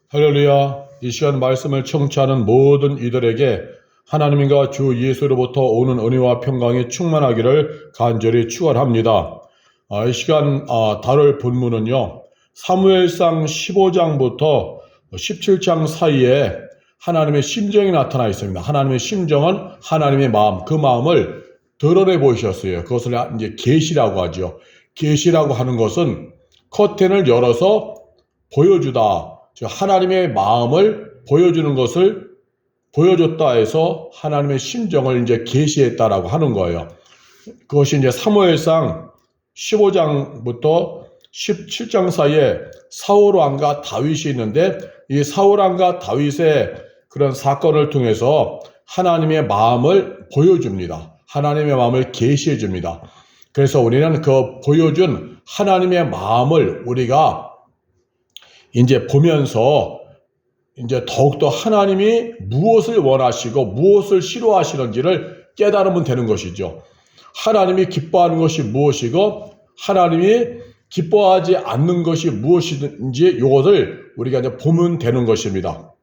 할렐루야. 이 시간 말씀을 청취하는 모든 이들에게 하나님과 주 예수로부터 오는 은혜와 평강이 충만하기를 간절히 축원합니다. 이 시간 다룰 본문은요, 사무엘상 15장부터 17장 사이에 하나님의 심정이 나타나 있습니다. 하나님의 심정은 하나님의 마음, 그 마음을 드러내 보이셨어요. 그것을 이제 계시라고 하죠. 계시라고 하는 것은 커튼을 열어서 보여주다. 하나님의 마음을 보여주는 것을 보여줬다 해서 하나님의 심정을 이제 계시했다라고 하는 거예요. 그것이 이제 사무엘상 15장부터 17장 사이에 사울 왕과 다윗이 있는데, 이 사울 왕과 다윗의 그런 사건을 통해서 하나님의 마음을 보여줍니다. 하나님의 마음을 계시해 줍니다. 그래서 우리는 그 보여준 하나님의 마음을 우리가 이제 보면서 이제 더욱더 하나님이 무엇을 원하시고 무엇을 싫어하시는지를 깨달으면 되는 것이죠. 하나님이 기뻐하는 것이 무엇이고 하나님이 기뻐하지 않는 것이 무엇인지 이것을 우리가 이제 보면 되는 것입니다.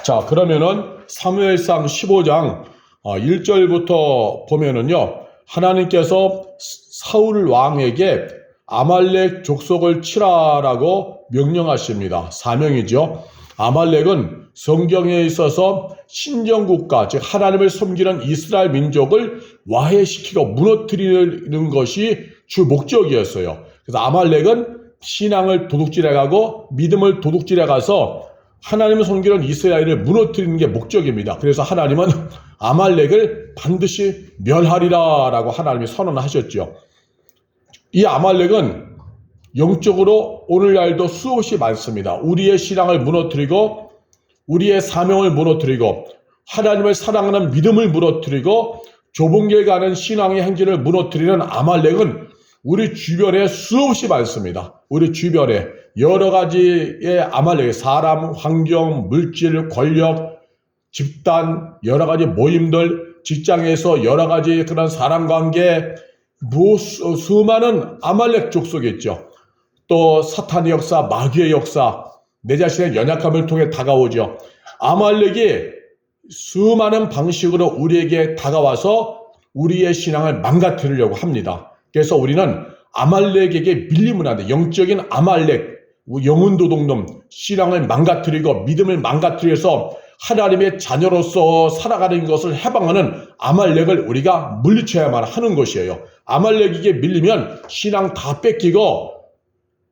자, 그러면은 사무엘상 15장 1절부터 보면은요, 하나님께서 사울 왕에게 아말렉 족속을 치라라고 명령하십니다. 사명이죠. 아말렉은 성경에 있어서 신정국가, 즉 하나님을 섬기는 이스라엘 민족을 와해시키고 무너뜨리는 것이 주 목적이었어요. 그래서 아말렉은 신앙을 도둑질해가고 믿음을 도둑질해가서 하나님을 섬기는 이스라엘을 무너뜨리는 게 목적입니다. 그래서 하나님은 아말렉을 반드시 멸하리라라고 하나님이 선언하셨죠. 이 아말렉은 영적으로 오늘날도 수없이 많습니다. 우리의 신앙을 무너뜨리고 우리의 사명을 무너뜨리고 하나님을 사랑하는 믿음을 무너뜨리고 좁은 길 가는 신앙의 행진을 무너뜨리는 아말렉은 우리 주변에 수없이 많습니다. 우리 주변에 여러 가지의 아말렉, 사람, 환경, 물질, 권력, 집단, 여러 가지 모임들, 직장에서 여러 가지 그런 사람관계, 수많은 아말렉 족속이 있죠. 또 사탄의 역사, 마귀의 역사, 내 자신의 연약함을 통해 다가오죠. 아말렉이 수많은 방식으로 우리에게 다가와서 우리의 신앙을 망가뜨리려고 합니다. 그래서 우리는 아말렉에게 밀리면 안 돼. 영적인 아말렉, 영혼 도둑놈, 신앙을 망가뜨리고 믿음을 망가뜨려서 하나님의 자녀로서 살아가는 것을 해방하는 아말렉을 우리가 물리쳐야만 하는 것이에요. 아말렉에게 밀리면 신앙 다 뺏기고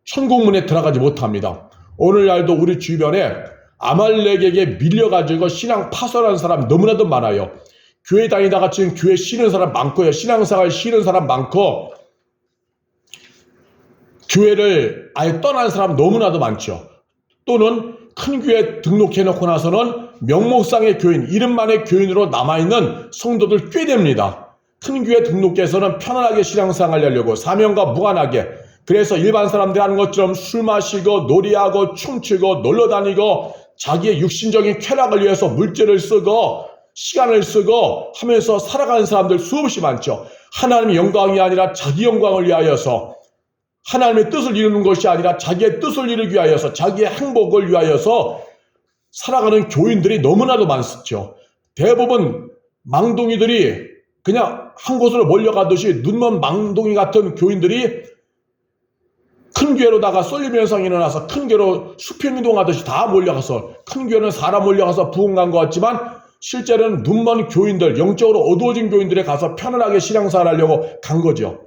천국문에 들어가지 못합니다. 오늘날도 우리 주변에 아말렉에게 밀려가지고 신앙 파손한 사람 너무나도 많아요. 교회 다니다가 지금 교회 쉬는 사람 많고요. 신앙생활 쉬는 사람 많고 교회를 아예 떠난 사람 너무나도 많죠. 또는 큰 교회 등록해놓고 나서는 명목상의 교인, 이름만의 교인으로 남아있는 성도들 꽤 됩니다. 큰 교회 등록해서는 편안하게 신앙생활 하려고 사명과 무관하게, 그래서 일반 사람들이 하는 것처럼 술 마시고 놀이하고 춤추고 놀러다니고 자기의 육신적인 쾌락을 위해서 물질을 쓰고 시간을 쓰고 하면서 살아가는 사람들 수없이 많죠. 하나님의 영광이 아니라 자기 영광을 위하여서, 하나님의 뜻을 이루는 것이 아니라 자기의 뜻을 이루기 위하여서, 자기의 행복을 위하여서 살아가는 교인들이 너무나도 많죠. 대부분 망둥이들이 그냥 한 곳으로 몰려가듯이 눈먼 망둥이 같은 교인들이 큰 교회로다가 쏠리면서 일어나서 큰 교회로 수평이동하듯이 다 몰려가서, 큰 교회는 사람 몰려가서 부흥 간 것 같지만 실제로는 눈먼 교인들, 영적으로 어두워진 교인들에 가서 편안하게 신앙생활 하려고 간 거죠.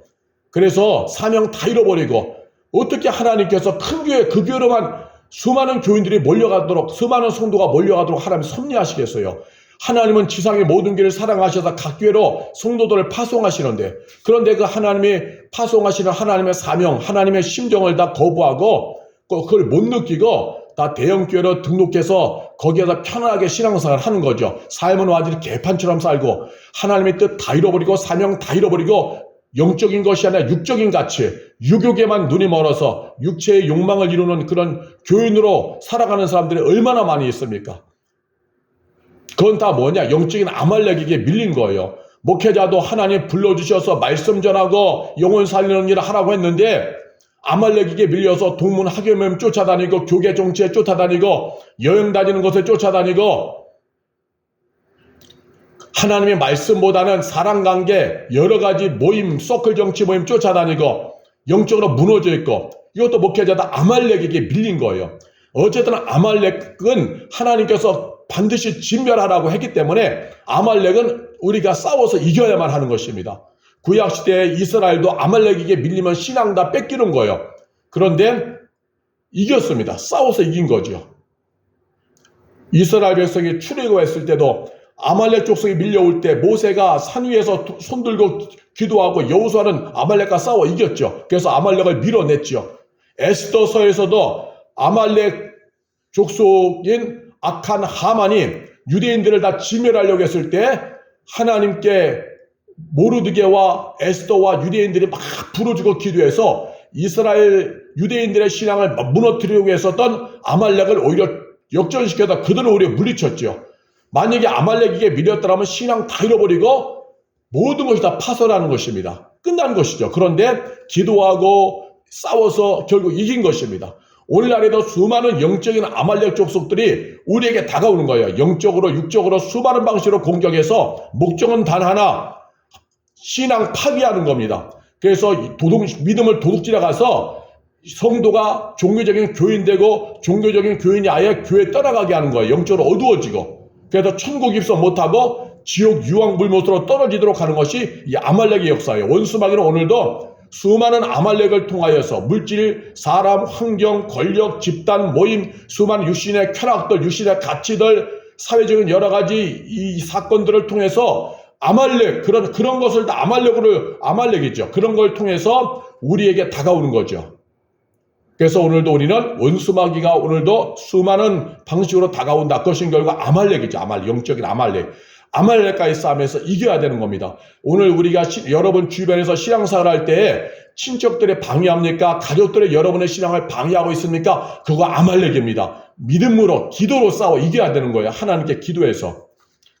그래서 사명 다 잃어버리고 어떻게 하나님께서 큰 교회, 그 교회로만 수많은 교인들이 몰려가도록, 수많은 성도가 몰려가도록 하나님 섭리하시겠어요? 하나님은 지상의 모든 교회를 사랑하셔서 각 교회로 성도들을 파송하시는데, 그런데 그 하나님이 파송하시는 하나님의 사명, 하나님의 심정을 다 거부하고 그걸 못 느끼고 다 대형교회로 등록해서 거기에서 편안하게 신앙생활을 하는 거죠. 삶은 완전히 개판처럼 살고 하나님의 뜻 다 잃어버리고 사명 다 잃어버리고 영적인 것이 아니라 육적인 가치, 유교계만 눈이 멀어서 육체의 욕망을 이루는 그런 교인으로 살아가는 사람들이 얼마나 많이 있습니까? 그건 다 뭐냐? 영적인 아말렉에게 밀린 거예요. 목회자도 하나님 불러주셔서 말씀 전하고 영혼 살리는 일을 하라고 했는데 아말렉에게 밀려서 동문 학교 모임 쫓아다니고 교계 정치에 쫓아다니고 여행 다니는 곳에 쫓아다니고 하나님의 말씀보다는 사랑관계 여러 가지 모임 서클 정치 모임 쫓아다니고 영적으로 무너져 있고 이것도 목회자다 아말렉에게 밀린 거예요. 어쨌든 아말렉은 하나님께서 반드시 진멸하라고 했기 때문에 아말렉은 우리가 싸워서 이겨야만 하는 것입니다. 구약시대에 이스라엘도 아말렉에게 밀리면 신앙 다 뺏기는 거예요. 그런데 이겼습니다. 싸워서 이긴 거죠. 이스라엘 백성이 출애굽했을 때도 아말렉 족속이 밀려올 때 모세가 산 위에서 손 들고 기도하고 여호수아는 아말렉과 싸워 이겼죠. 그래서 아말렉을 밀어냈죠. 에스더서에서도 아말렉 족속인 악한 하만이 유대인들을 다 진멸하려고 했을 때 하나님께 모르드게와 에스더와 유대인들이 막 부르짖고 기도해서 이스라엘 유대인들의 신앙을 무너뜨리려고 했었던 아말렉을 오히려 역전시켜서 그들을 오히려 물리쳤죠. 만약에 아말렉에게 밀렸더라면 신앙 다 잃어버리고 모든 것이 다 파손하는 것입니다. 끝난 것이죠. 그런데 기도하고 싸워서 결국 이긴 것입니다. 오늘날에도 수많은 영적인 아말렉 족속들이 우리에게 다가오는 거예요. 영적으로 육적으로 수많은 방식으로 공격해서 목적은 단 하나, 신앙 파괴하는 겁니다. 그래서 믿음을 도둑질해 가서 성도가 종교적인 교인 되고 종교적인 교인이 아예 교회 떠나가게 하는 거예요. 영적으로 어두워지고. 그래서 천국 입성 못하고 지옥 유황 불못으로 떨어지도록 하는 것이 이 아말렉의 역사예요. 원수마귀는 오늘도 수많은 아말렉을 통하여서 물질, 사람, 환경, 권력, 집단, 모임, 수많은 육신의 쾌락들, 육신의 가치들, 사회적인 여러 가지 이 사건들을 통해서 아말렉, 그런 것을 다 아말렉이죠. 그런 걸 통해서 우리에게 다가오는 거죠. 그래서 오늘도 우리는 원수마귀가 오늘도 수많은 방식으로 다가온다. 그것은 결국 아말렉이죠. 영적인 아말렉. 아말렉과의 싸움에서 이겨야 되는 겁니다. 오늘 우리가 여러분 주변에서 신앙생활 할 때 친척들의 방해합니까? 가족들의 여러분의 신앙을 방해하고 있습니까? 그거 아말렉입니다. 믿음으로 기도로 싸워 이겨야 되는 거예요. 하나님께 기도해서.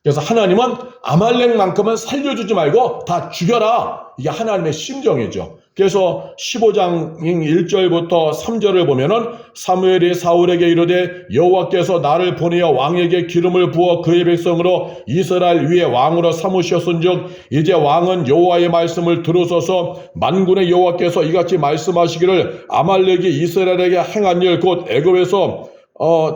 그래서 하나님은 아말렉만큼은 살려주지 말고 다 죽여라. 이게 하나님의 심정이죠. 그래서 15장 1절부터 3절을 보면은 사무엘이 사울에게 이르되 여호와께서 나를 보내어 왕에게 기름을 부어 그의 백성으로 이스라엘 위에 왕으로 삼으셨은즉 이제 왕은 여호와의 말씀을 들으소서. 만군의 여호와께서 이같이 말씀하시기를 아말렉이 이스라엘에게 행한 일 곧 애굽에서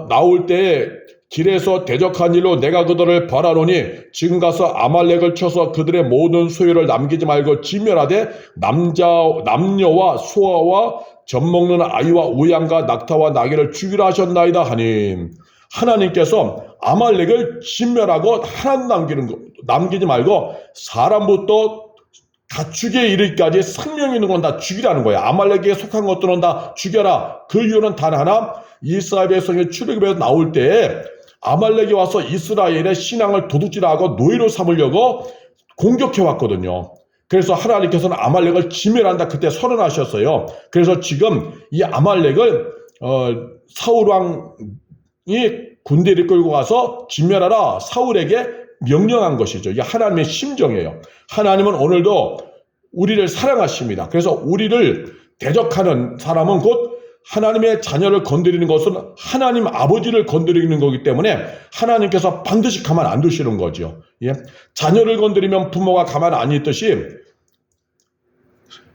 나올 때에 길에서 대적한 일로 내가 그들을 벌하노니 지금 가서 아말렉을 쳐서 그들의 모든 소유를 남기지 말고 진멸하되 남녀와 소아와 젖먹는 아이와 우양과 낙타와 나귀를 죽이라 하셨나이다 하니 하나님께서 아말렉을 진멸하고 하나 남기지 말고 사람부터 가축에 이르기까지 생명 있는 건 다 죽이라는 거야. 아말렉에 속한 것들은 다 죽여라. 그 이유는 단 하나, 이스라엘 백성이 출애굽에서 나올 때 아말렉이 와서 이스라엘의 신앙을 도둑질하고 노예로 삼으려고 공격해 왔거든요. 그래서 하나님께서는 아말렉을 진멸한다 그때 선언하셨어요. 그래서 지금 이 아말렉을 사울 왕이 군대를 끌고 가서 진멸하라 사울에게 명령한 것이죠. 이게 하나님의 심정이에요. 하나님은 오늘도 우리를 사랑하십니다. 그래서 우리를 대적하는 사람은 곧 하나님의 자녀를 건드리는 것은 하나님 아버지를 건드리는 거기 때문에 하나님께서 반드시 가만 안 두시는 거죠. 예? 자녀를 건드리면 부모가 가만 안 있듯이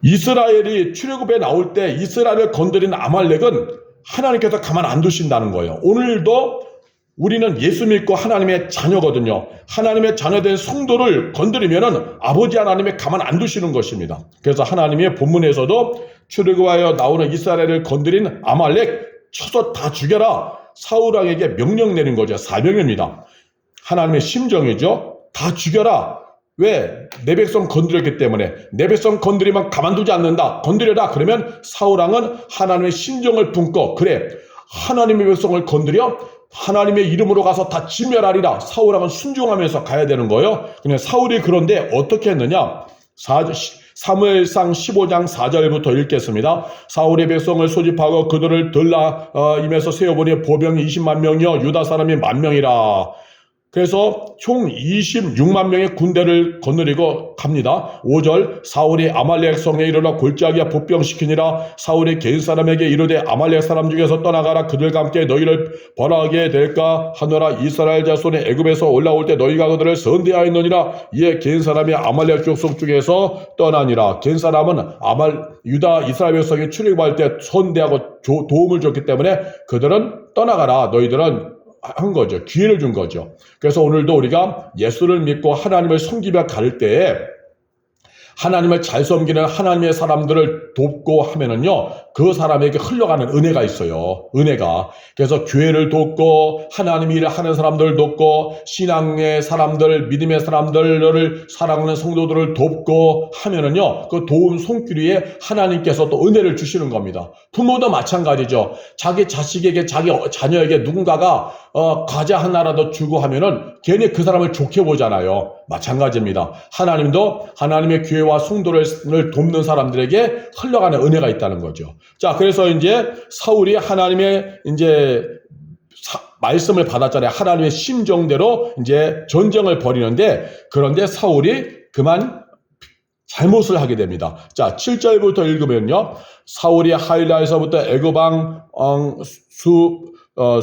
이스라엘이 출애굽에 나올 때 이스라엘을 건드린 아말렉은 하나님께서 가만 안 두신다는 거예요. 오늘도 우리는 예수 믿고 하나님의 자녀거든요. 하나님의 자녀된 성도를 건드리면은 아버지 하나님이 가만 안 두시는 것입니다. 그래서 하나님의 본문에서도 출애굽하여 나오는 이스라엘을 건드린 아말렉 쳐서 다 죽여라. 사울 왕에게 명령 내린 거죠. 사명입니다. 하나님의 심정이죠. 다 죽여라. 왜? 내 백성 건드렸기 때문에. 내 백성 건드리면 가만두지 않는다. 건드려라. 그러면 사울 왕은 하나님의 심정을 품고 그래. 하나님의 백성을 건드려 하나님의 이름으로 가서 다 진멸하리라. 사울 왕은 순종하면서 가야 되는 거예요. 근데 사울이 그런데 어떻게 했느냐? 사무엘상 15장 4절부터 읽겠습니다. 사울의 백성을 소집하고 그들을 들라 임에서 세어보니 보병이 20만 명이요 유다 사람이 10,000명이라. 그래서 총 26만 명의 군대를 거느리고 갑니다. 5절 사울이 아말렉 성에 이르러 골짜기에 복병시키니라. 사울이 겐 사람에게 이르되 아말렉 사람 중에서 떠나가라. 그들과 함께 너희를 벌하게 될까 하노라. 이스라엘 자손이 애굽에서 올라올 때 너희가 그들을 선대하였느니라. 이에 겐 사람이 아말렉 족속 중에서 떠나니라. 겐 사람은 유다 이스라엘 백성이 출애굽할 때 선대하고 도움을 줬기 때문에 그들은 떠나가라. 너희들은 한 거죠. 기회를 준 거죠. 그래서 오늘도 우리가 예수를 믿고 하나님을 섬기며 갈 때에 하나님을 잘 섬기는 하나님의 사람들을 돕고 하면은요, 그 사람에게 흘러가는 은혜가 있어요. 은혜가. 그래서 교회를 돕고 하나님 일을 하는 사람들을 돕고 신앙의 사람들, 믿음의 사람들을 사랑하는 성도들을 돕고 하면은요, 그 도움 손길위에 하나님께서 또 은혜를 주시는 겁니다. 부모도 마찬가지죠. 자기 자식에게, 자기 자녀에게 누군가가 과자 하나라도 주고 하면은 괜히 그 사람을 좋게 보잖아요. 마찬가지입니다. 하나님도 하나님의 교회와 성도를 돕는 사람들에게 흘러가는 은혜가 있다는 거죠. 자, 그래서 이제 사울이 하나님의 이제 말씀을 받았잖아요. 하나님의 심정대로 이제 전쟁을 벌이는데, 그런데 사울이 그만 잘못을 하게 됩니다. 자, 7절부터 읽으면요. 사울이 하일라에서부터 애굽 왕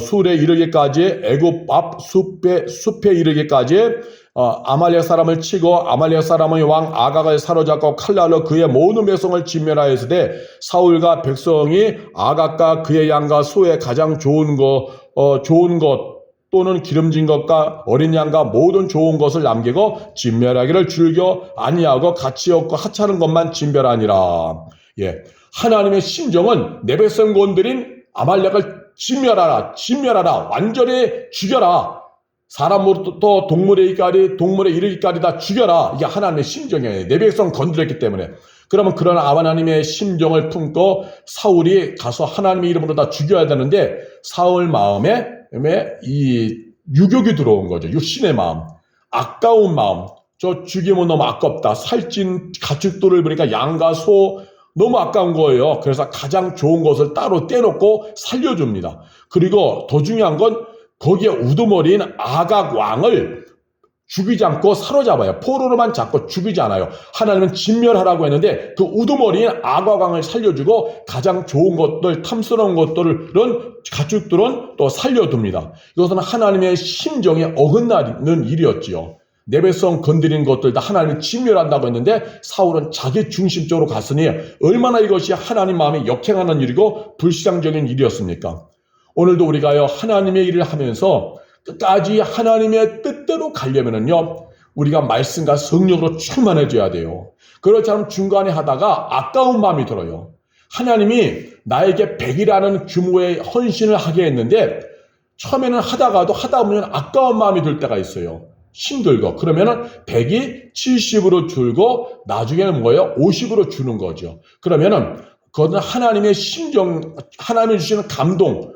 술에 이르기까지, 애굽 앞 숲에 이르기까지 아말렉 사람을 치고 아말렉 사람의 왕 아각을 사로잡고 칼날로 그의 모든 백성을 진멸하였으되 사울과 백성이 아각과 그의 양과 소의 가장 좋은 것 또는 기름진 것과 어린 양과 모든 좋은 것을 남기고 진멸하기를 즐겨 아니하고 가치 없고 하찮은 것만 진멸하니라. 예, 하나님의 심정은 내 백성 건드린 아말렉을 진멸하라, 완전히 죽여라. 사람으로부터 동물에 이르기까지 다 죽여라. 이게 하나님의 심정이에요. 내 백성 건드렸기 때문에. 그러면 그런 하나님의 심정을 품고 사울이 가서 하나님의 이름으로 다 죽여야 되는데, 사울 마음에 이 유욕이 들어온 거죠. 육신의 마음, 아까운 마음. 저 죽이면 너무 아깝다. 살찐 가축들을 보니까 양과 소 너무 아까운 거예요. 그래서 가장 좋은 것을 따로 떼놓고 살려줍니다. 그리고 더 중요한 건 거기에 우두머리인 아각 왕을 죽이지 않고 사로잡아요. 포로로만 잡고 죽이지 않아요. 하나님은 진멸하라고 했는데 그 우두머리인 아각 왕을 살려주고 가장 좋은 것들, 탐스러운 것들은, 가축들은 또 살려둡니다. 이것은 하나님의 심정에 어긋나는 일이었지요. 내 백성 건드린 것들 다 하나님이 진멸한다고 했는데 사울은 자기 중심적으로 갔으니 얼마나 이것이 하나님 마음에 역행하는 일이고 불신앙적인 일이었습니까? 오늘도 우리가요, 하나님의 일을 하면서 끝까지 하나님의 뜻대로 가려면은요, 우리가 말씀과 성령으로 충만해져야 돼요. 그렇지 않으면 중간에 하다가 아까운 마음이 들어요. 하나님이 나에게 100이라는 규모의 헌신을 하게 했는데 처음에는 하다가도 하다 보면 아까운 마음이 들 때가 있어요. 힘들고. 그러면은 100이 70으로 줄고 나중에는 뭐예요? 50으로 주는 거죠. 그러면은 그것은 하나님의 심정, 하나님이 주시는 감동에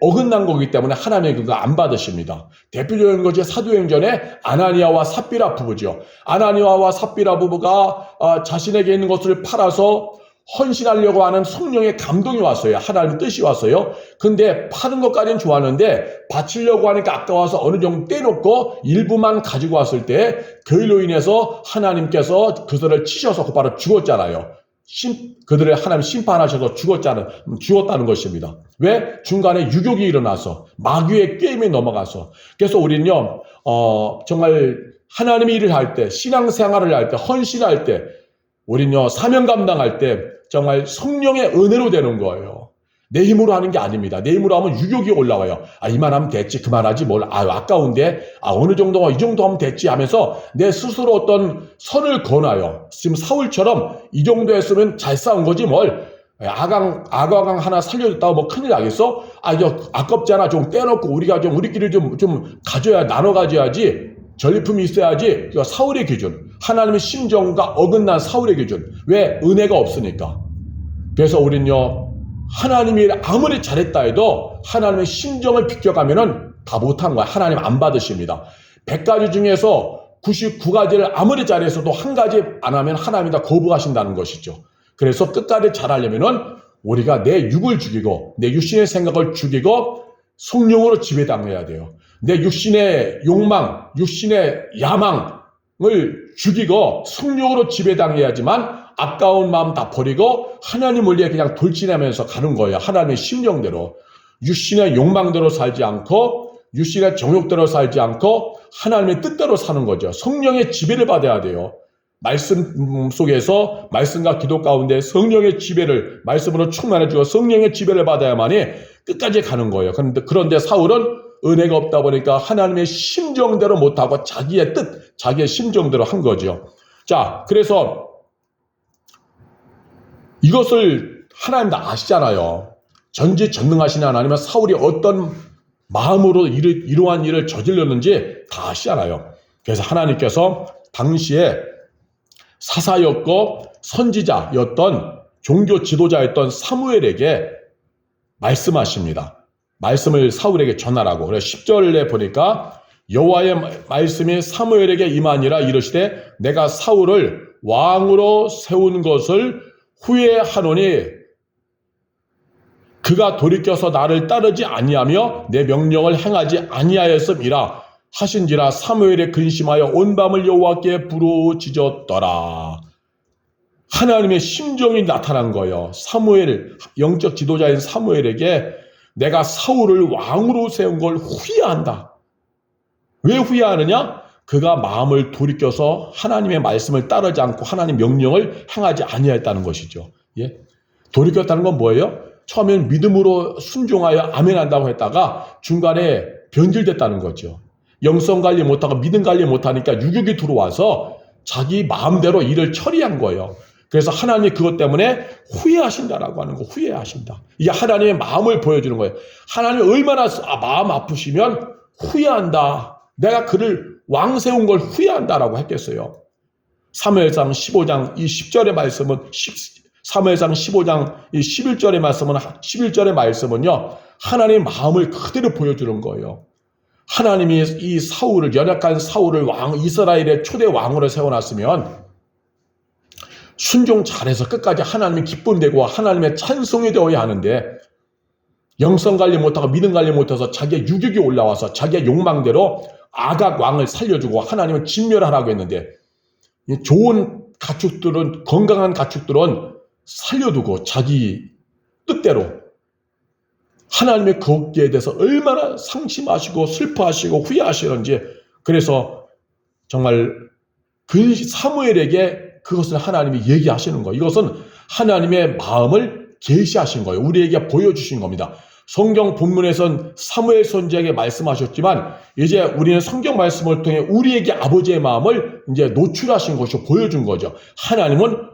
어긋난 거기 때문에 하나님이 그거 안 받으십니다. 대표적인 것이 사도행전에 아나니아와 삽비라 부부죠. 아나니아와 삽비라 부부가 자신에게 있는 것을 팔아서 헌신하려고 하는 성령의 감동이 왔어요. 하나님의 뜻이 왔어요. 근데 파는 것까지는 좋았는데 바치려고 하니까 아까워서 어느 정도 떼놓고 일부만 가지고 왔을 때 그 일로 인해서 하나님께서 그들을 치셔서 곧바로 죽었잖아요. 그들을 하나님 심판하셔서 죽었다는 것입니다. 왜? 중간에 유욕이 일어나서 마귀의 게임에 넘어가서. 그래서 우리는요, 정말 하나님의 일을 할 때, 신앙생활을 할 때, 헌신할 때, 우리는요, 사명 감당할 때 정말 성령의 은혜로 되는 거예요. 내 힘으로 하는 게 아닙니다. 내 힘으로 하면 유욕이 올라와요. 이만하면 됐지, 그만하지, 아까운데, 어느 정도, 이 정도 하면 됐지 하면서 내 스스로 어떤 선을 거나요. 지금 사울처럼 이 정도 했으면 잘 싸운 거지 뭘. 아가강 하나 살려줬다고 뭐 큰일 나겠어? 아깝잖아. 좀 떼놓고 우리끼리 좀 가져야, 나눠 가져야지. 전리품이 있어야지. 사울의 기준. 하나님의 심정과 어긋난 사울의 기준. 왜? 은혜가 없으니까. 그래서 우리는요, 하나님이 아무리 잘했다 해도 하나님의 심정을 비껴가면은 다 못한 거야. 하나님 안 받으십니다. 100가지 중에서 99가지를 아무리 잘해서도 한 가지 안 하면 하나님이 다 거부하신다는 것이죠. 그래서 끝까지 잘하려면은 우리가 내 육을 죽이고 내 육신의 생각을 죽이고 성령으로 지배당해야 돼요. 내 육신의 욕망, 육신의 야망을 죽이고 성령으로 지배당해야지만 아까운 마음 다 버리고 하나님을 위해 그냥 돌진하면서 가는 거예요. 하나님의 심정대로. 육신의 욕망대로 살지 않고 육신의 정욕대로 살지 않고 하나님의 뜻대로 사는 거죠. 성령의 지배를 받아야 돼요. 말씀 속에서 말씀과 기도 가운데 성령의 지배를 말씀으로 충만해주고 성령의 지배를 받아야만이 끝까지 가는 거예요. 그런데 사울은 은혜가 없다 보니까 하나님의 심정대로 못하고 자기의 뜻, 자기의 심정대로 한 거죠. 자, 그래서 이것을 하나님 다 아시잖아요. 전지전능하신 하나님은 사울이 어떤 마음으로 이러한 일을 저질렀는지 다 아시잖아요. 그래서 하나님께서 당시에 사사였고 선지자였던 종교 지도자였던 사무엘에게 말씀하십니다. 말씀을 사울에게 전하라고. 그래서 10절에 보니까 여호와의 말씀이 사무엘에게 임하니라 이르시되 내가 사울을 왕으로 세운 것을 후회하노니 그가 돌이켜서 나를 따르지 아니하며 내 명령을 행하지 아니하였음이라 하신지라 사무엘이 근심하여 온 밤을 여호와께 부르짖었더라. 하나님의 심정이 나타난 거예요. 사무엘, 영적 지도자인 사무엘에게 내가 사울을 왕으로 세운 걸 후회한다. 왜 후회하느냐? 그가 마음을 돌이켜서 하나님의 말씀을 따르지 않고 하나님 명령을 행하지 아니하였다는 것이죠. 예? 돌이켰다는 건 뭐예요? 처음엔 믿음으로 순종하여 아멘 한다고 했다가 중간에 변질됐다는 거죠. 영성 관리 못하고 믿음 관리 못하니까 유격이 들어와서 자기 마음대로 일을 처리한 거예요. 그래서 하나님이 그것 때문에 후회하신다라고 하는 거, 후회하신다. 이게 하나님의 마음을 보여주는 거예요. 하나님이 얼마나 마음 아프시면 후회한다. 내가 그를 왕 세운 걸 후회한다라고 했겠어요. 사무엘상 15장 이 10절의 말씀은 사무엘상 15장 이 11절의 말씀은요. 하나님의 마음을 그대로 보여주는 거예요. 하나님이 이 사울을 연약한 사울을 이스라엘의 초대 왕으로 세워놨으면 순종 잘해서 끝까지 하나님의 기쁨되고 하나님의 찬송이 되어야 하는데 영성 관리 못하고 믿음 관리 못해서 자기의 유격이 올라와서 자기의 욕망대로 아각 왕을 살려주고 하나님을 진멸하라고 했는데 좋은 가축들은 건강한 가축들은 살려두고 자기 뜻대로 하나님의 거기에 대해서 얼마나 상심하시고 슬퍼하시고 후회하시는지 그래서 정말 그 사무엘에게 그것을 하나님이 얘기하시는 거예요. 이것은 하나님의 마음을 계시하신 거예요. 우리에게 보여주신 겁니다. 성경 본문에선 사무엘 선지자에게 말씀하셨지만 이제 우리는 성경 말씀을 통해 우리에게 아버지의 마음을 이제 노출하신 것이고 보여준 거죠. 하나님은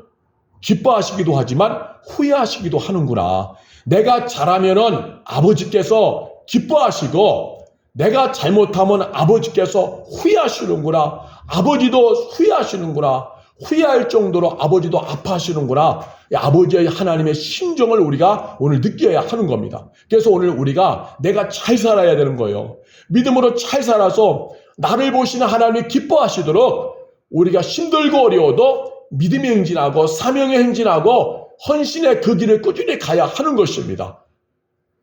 기뻐하시기도 하지만 후회하시기도 하는구나. 내가 잘하면은 아버지께서 기뻐하시고 내가 잘못하면 아버지께서 후회하시는구나. 아버지도 후회하시는구나. 후회할 정도로 아버지도 아파하시는구나. 아버지의 하나님의 심정을 우리가 오늘 느껴야 하는 겁니다. 그래서 오늘 우리가 내가 잘 살아야 되는 거예요. 믿음으로 잘 살아서 나를 보시는 하나님이 기뻐하시도록 우리가 힘들고 어려워도 믿음의 행진하고 사명의 행진하고 헌신의 그 길을 꾸준히 가야 하는 것입니다.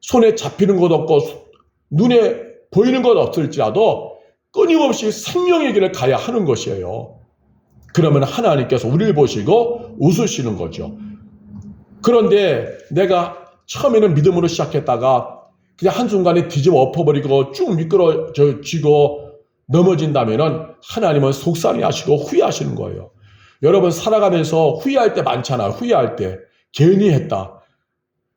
손에 잡히는 것 없고 눈에 보이는 것 없을지라도 끊임없이 생명의 길을 가야 하는 것이에요. 그러면 하나님께서 우리를 보시고 웃으시는 거죠. 그런데 내가 처음에는 믿음으로 시작했다가 그냥 한순간에 뒤집어 엎어버리고 쭉 미끄러지고 넘어진다면은 하나님은 속상해 하시고 후회하시는 거예요. 여러분 살아가면서 후회할 때 많잖아요. 후회할 때 괜히 했다.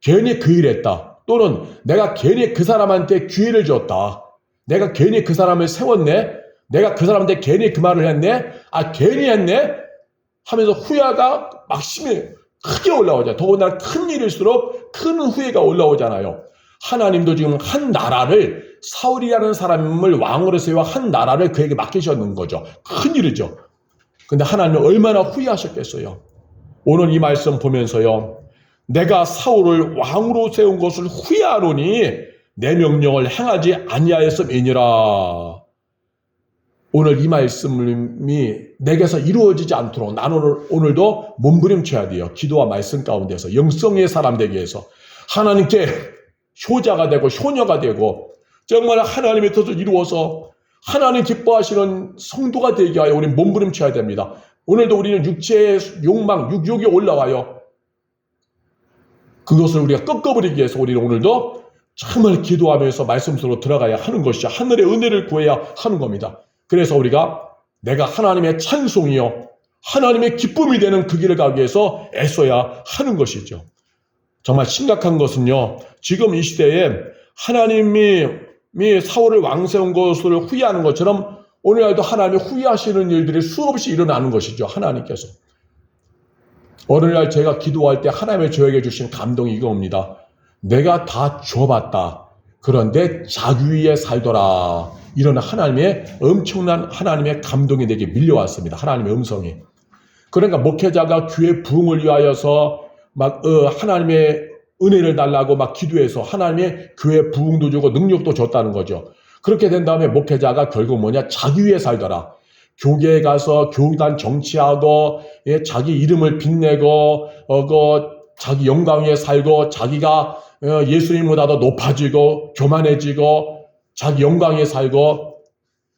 괜히 그 일 했다. 또는 내가 괜히 그 사람한테 기회를 줬다. 내가 괜히 그 사람을 세웠네. 내가 그 사람한테 괜히 그 말을 했네. 괜히 했네. 하면서 후회가 막심히 크게 올라오잖아요. 더군다나 큰 일일수록 큰 후회가 올라오잖아요. 하나님도 지금 한 나라를 사울이라는 사람을 왕으로 세워 한 나라를 그에게 맡기셨는 거죠. 큰 일이죠. 근데 하나님은 얼마나 후회하셨겠어요. 오늘 이 말씀 보면서요. 내가 사울을 왕으로 세운 것을 후회하노니 내 명령을 행하지 아니하였음이니라. 오늘 이 말씀이 내게서 이루어지지 않도록 나는 오늘도 몸부림쳐야 돼요. 기도와 말씀 가운데서 영성의 사람 되기 위해서 하나님께 효자가 되고 효녀가 되고 정말 하나님의 뜻을 이루어서 하나님 기뻐하시는 성도가 되게 하여 우리 몸부림쳐야 됩니다. 오늘도 우리는 육체의 욕망, 육욕이 올라와요. 그것을 우리가 꺾어버리기 위해서 우리는 오늘도 정말 기도하면서 말씀 속으로 들어가야 하는 것이죠. 하늘의 은혜를 구해야 하는 겁니다. 그래서 우리가 내가 하나님의 찬송이요, 하나님의 기쁨이 되는 그 길을 가기 위해서 애써야 하는 것이죠. 정말 심각한 것은요, 지금 이 시대에 하나님이 사울을 왕세운 것을 후회하는 것처럼 오늘날도 하나님이 후회하시는 일들이 수없이 일어나는 것이죠. 하나님께서. 어느 날 제가 기도할 때 하나님이 저에게 주신 감동이 이겁니다. 내가 다 줘봤다. 그런데 자기 위에 살더라. 이런 하나님의 엄청난 하나님의 감동이 내게 밀려왔습니다. 하나님의 음성이. 그러니까 목회자가 교회 부흥을 위하여서 막 하나님의 은혜를 달라고 막 기도해서 하나님의 교회 부흥도 주고 능력도 줬다는 거죠. 그렇게 된 다음에 목회자가 결국 뭐냐? 자기 위에 살더라. 교계에 가서 교단 정치하고 자기 이름을 빛내고 자기 영광 위에 살고 자기가 예수님보다도 높아지고 교만해지고 자기 영광 위에 살고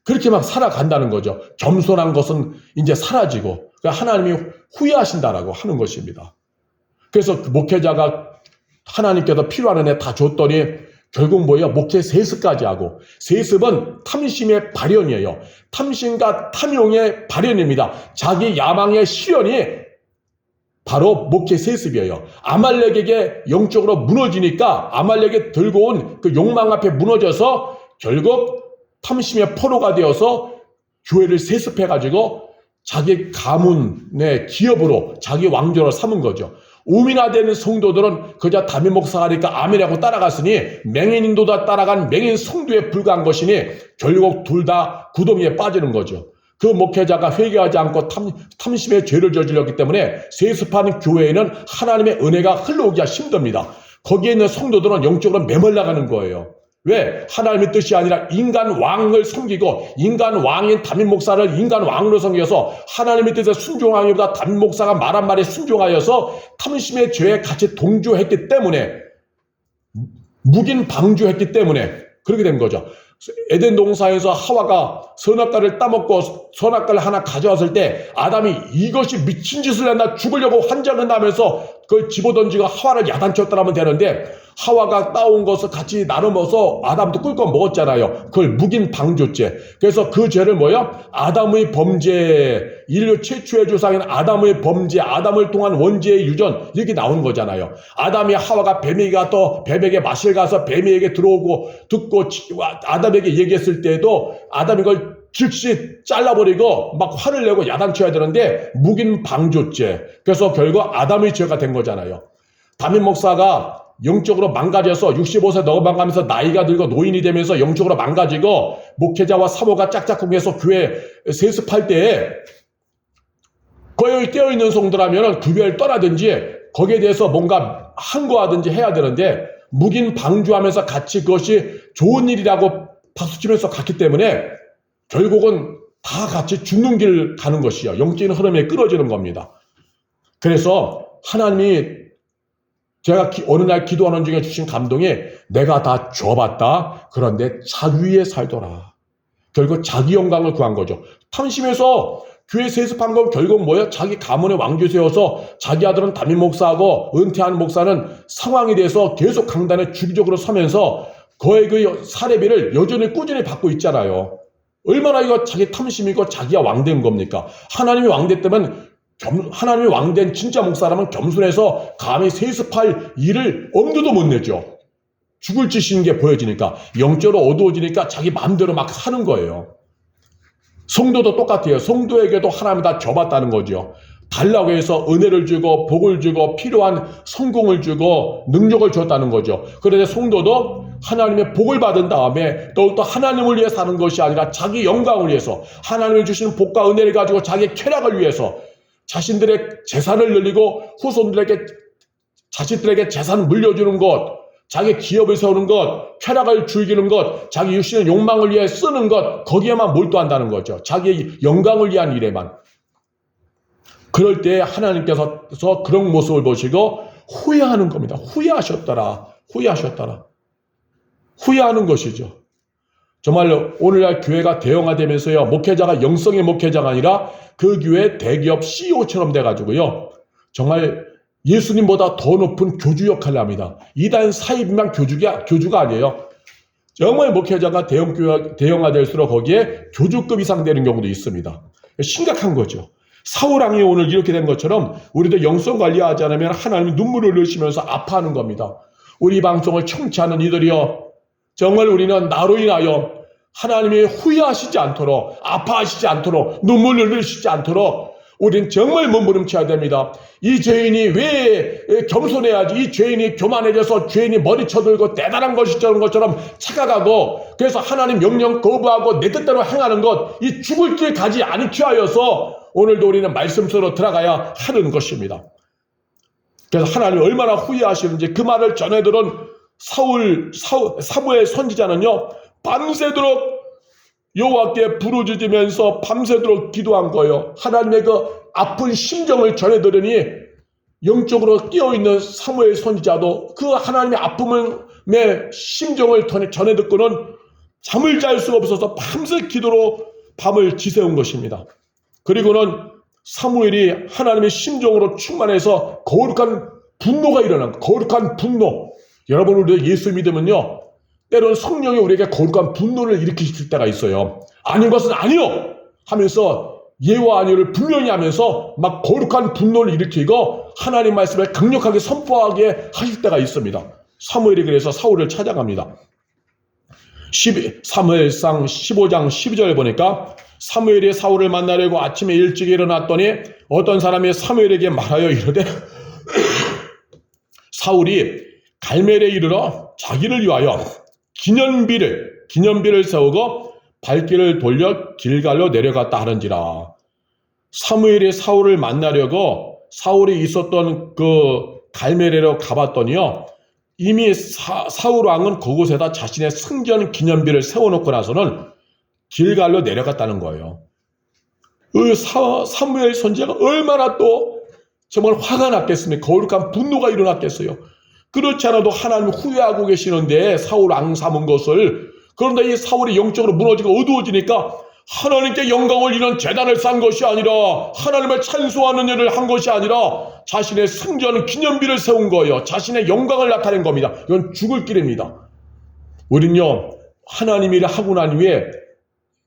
그렇게 막 살아간다는 거죠. 겸손한 것은 이제 사라지고 그러니까 하나님이 후회하신다라고 하는 것입니다. 그래서 그 목회자가 하나님께서 필요한 은혜 다 줬더니 결국 뭐예요? 목회 세습까지 하고, 세습은 탐심의 발현이에요. 탐심과 탐욕의 발현입니다. 자기 야망의 실현이 바로 목회 세습이에요. 아말렉에게 영적으로 무너지니까 아말렉이 들고 온 그 욕망 앞에 무너져서 결국 탐심의 포로가 되어서 교회를 세습해가지고 자기 가문의 기업으로 자기 왕조로 삼은 거죠. 우민화되는 성도들은 그저 담임 목사가 하니까 아멘하고 따라갔으니 맹인도 다 따라간 맹인 성도에 불과한 것이니 결국 둘 다 구덩이에 빠지는 거죠. 그 목회자가 회개하지 않고 탐심의 죄를 저질렀기 때문에 세습하는 교회에는 하나님의 은혜가 흘러오기가 힘듭니다. 거기에 있는 성도들은 영적으로 메말라가는 거예요. 왜? 하나님의 뜻이 아니라 인간 왕을 섬기고 인간 왕인 담임 목사를 인간 왕으로 섬겨서 하나님의 뜻에 순종하기보다 담임 목사가 말한 말에 순종하여서 탐심의 죄에 같이 동조했기 때문에 묵인 방주했기 때문에 그렇게 된 거죠. 에덴 동산에서 하와가 선악과를 따먹고 선악과를 하나 가져왔을 때 아담이 이것이 미친 짓을 했나 죽으려고 환장을 하면서 그걸 집어던지고 하와를 야단쳤더라면 되는데 하와가 따온 것을 같이 나누어서 아담도 꿀꺽 먹었잖아요. 그걸 묵인 방조죄. 그래서 그 죄를 뭐예요? 아담의 범죄, 인류 최초의 조상인 아담의 범죄, 아담을 통한 원죄의 유전 이렇게 나오는 거잖아요. 아담이 하와가 뱀에게 가서 뱀에게 맛을 가서 뱀에게 들어오고 듣고 아담에게 얘기했을 때에도 아담이 이걸 즉시 잘라버리고 막 화를 내고 야단쳐야 되는데 묵인 방조죄. 그래서 결국 아담의 죄가 된 거잖아요. 담임 목사가 영적으로 망가져서 65세 넘어가면서 나이가 들고 노인이 되면서 영적으로 망가지고 목회자와 사모가 짝짝꿍해서 교회 세습할 때에 거의 깨어있는 성도라면 그 교회를 떠나든지 거기에 대해서 뭔가 항거하든지 해야 되는데 묵인 방주하면서 같이 그것이 좋은 일이라고 박수치면서 갔기 때문에 결국은 다 같이 죽는 길 가는 것이요. 영적인 흐름에 끌어지는 겁니다. 그래서 하나님이 제가 어느 날 기도하는 중에 주신 감동이 내가 다 줘봤다. 그런데 자기 위에 살더라. 결국 자기 영광을 구한 거죠. 탐심에서 교회 세습한 건 결국 뭐예요? 자기 가문의 왕조 세워서 자기 아들은 담임 목사하고 은퇴한 목사는 상황에 대해서 계속 강단에 주기적으로 서면서 거의 그 사례비를 여전히 꾸준히 받고 있잖아요. 얼마나 이거 자기 탐심이고 자기가 왕된 겁니까? 하나님이 왕됐다면 하나님이 왕된 진짜 목사라면 겸손해서 감히 세습할 일을 엄두도 못 내죠. 죽을 짓인 게 보여지니까 영적으로 어두워지니까 자기 마음대로 막 사는 거예요. 성도도 똑같아요. 성도에게도 하나님이 다 줘봤다는 거죠. 달라고 해서 은혜를 주고 복을 주고 필요한 성공을 주고 능력을 줬다는 거죠. 그런데 성도도 하나님의 복을 받은 다음에 더욱더 하나님을 위해 사는 것이 아니라 자기 영광을 위해서 하나님이 주시는 복과 은혜를 가지고 자기 쾌락을 위해서 자신들의 재산을 늘리고 후손들에게 자식들에게 재산을 물려주는 것, 자기 기업을 세우는 것, 쾌락을 즐기는 것, 자기 육신의 욕망을 위해 쓰는 것, 거기에만 몰두한다는 거죠. 자기의 영광을 위한 일에만. 그럴 때 하나님께서 그런 모습을 보시고 후회하는 겁니다. 후회하셨더라. 후회하는 것이죠. 정말 오늘날 교회가 대형화되면서요, 목회자가 영성의 목회자가 아니라 그 교회 대기업 CEO처럼 돼가지고요, 정말 예수님보다 더 높은 교주 역할을 합니다. 이단 사입만 교주가 아니에요. 정말 목회자가 대형화될수록 거기에 교주급 이상 되는 경우도 있습니다. 심각한 거죠. 사울왕이 오늘 이렇게 된 것처럼 우리도 영성 관리하지 않으면 하나님이 눈물을 흘리시면서 아파하는 겁니다. 우리 방송을 청취하는 이들이여, 정말 우리는 나로 인하여 하나님이 후회하시지 않도록, 아파하시지 않도록, 눈물을 흘리시지 않도록 우리는 정말 몸부림쳐야 됩니다. 이 죄인이 왜 겸손해야지, 이 죄인이 교만해져서 죄인이 머리 쳐들고 대단한 것처럼 착각하고, 그래서 하나님 명령 거부하고 내 뜻대로 행하는 것, 이 죽을 길 가지 않게 하여서 오늘도 우리는 말씀 속으로 들어가야 하는 것입니다. 그래서 하나님이 얼마나 후회하시는지 그 말을 전해들은 사무엘 선지자는요, 밤새도록 여호와께 부르짖으면서 밤새도록 기도한 거예요. 하나님의 그 아픈 심정을 전해들으니 영적으로 깨어있는 사무엘 선지자도 그 하나님의 아픔의 심정을 전해 듣고는 잠을 잘 수가 없어서 밤새 기도로 밤을 지새운 것입니다. 그리고는 사무엘이 하나님의 심정으로 충만해서 거룩한 분노가 일어난 거예요. 거룩한 분노. 여러분, 우리도 예수 믿으면요, 때로는 성령이 우리에게 거룩한 분노를 일으키실 때가 있어요. 아닌 것은 아니요 하면서 예와 아니요를 분명히 하면서 막 거룩한 분노를 일으키고 하나님 말씀을 강력하게 선포하게 하실 때가 있습니다. 사무엘이 그래서 사울을 찾아갑니다. 사무엘상 15장 12절 보니까 사무엘이 사울을 만나려고 아침에 일찍 일어났더니 어떤 사람이 사무엘에게 말하여 이르되 사울이 갈멜에 이르러 자기를 위하여 기념비를 세우고 발길을 돌려 길갈로 내려갔다 하는지라. 사무엘이 사울을 만나려고 사울이 있었던 그 갈멜에로 가봤더니요, 이미 사울 왕은 그곳에다 자신의 승전 기념비를 세워놓고 나서는 길갈로 내려갔다는 거예요. 그 사무엘 선지자가 얼마나 또 정말 화가 났겠습니까? 거룩한 분노가 일어났겠어요. 그렇지 않아도 하나님이 후회하고 계시는데 사울 왕 삼은 것을, 그런데 이 사울이 영적으로 무너지고 어두워지니까 하나님께 영광을 이런 제단을 쌓은 것이 아니라, 하나님을 찬송하는 일을 한 것이 아니라 자신의 승전 기념비를 세운 거예요. 자신의 영광을 나타낸 겁니다. 이건 죽을 길입니다. 우린요, 하나님 일을 하고 난 후에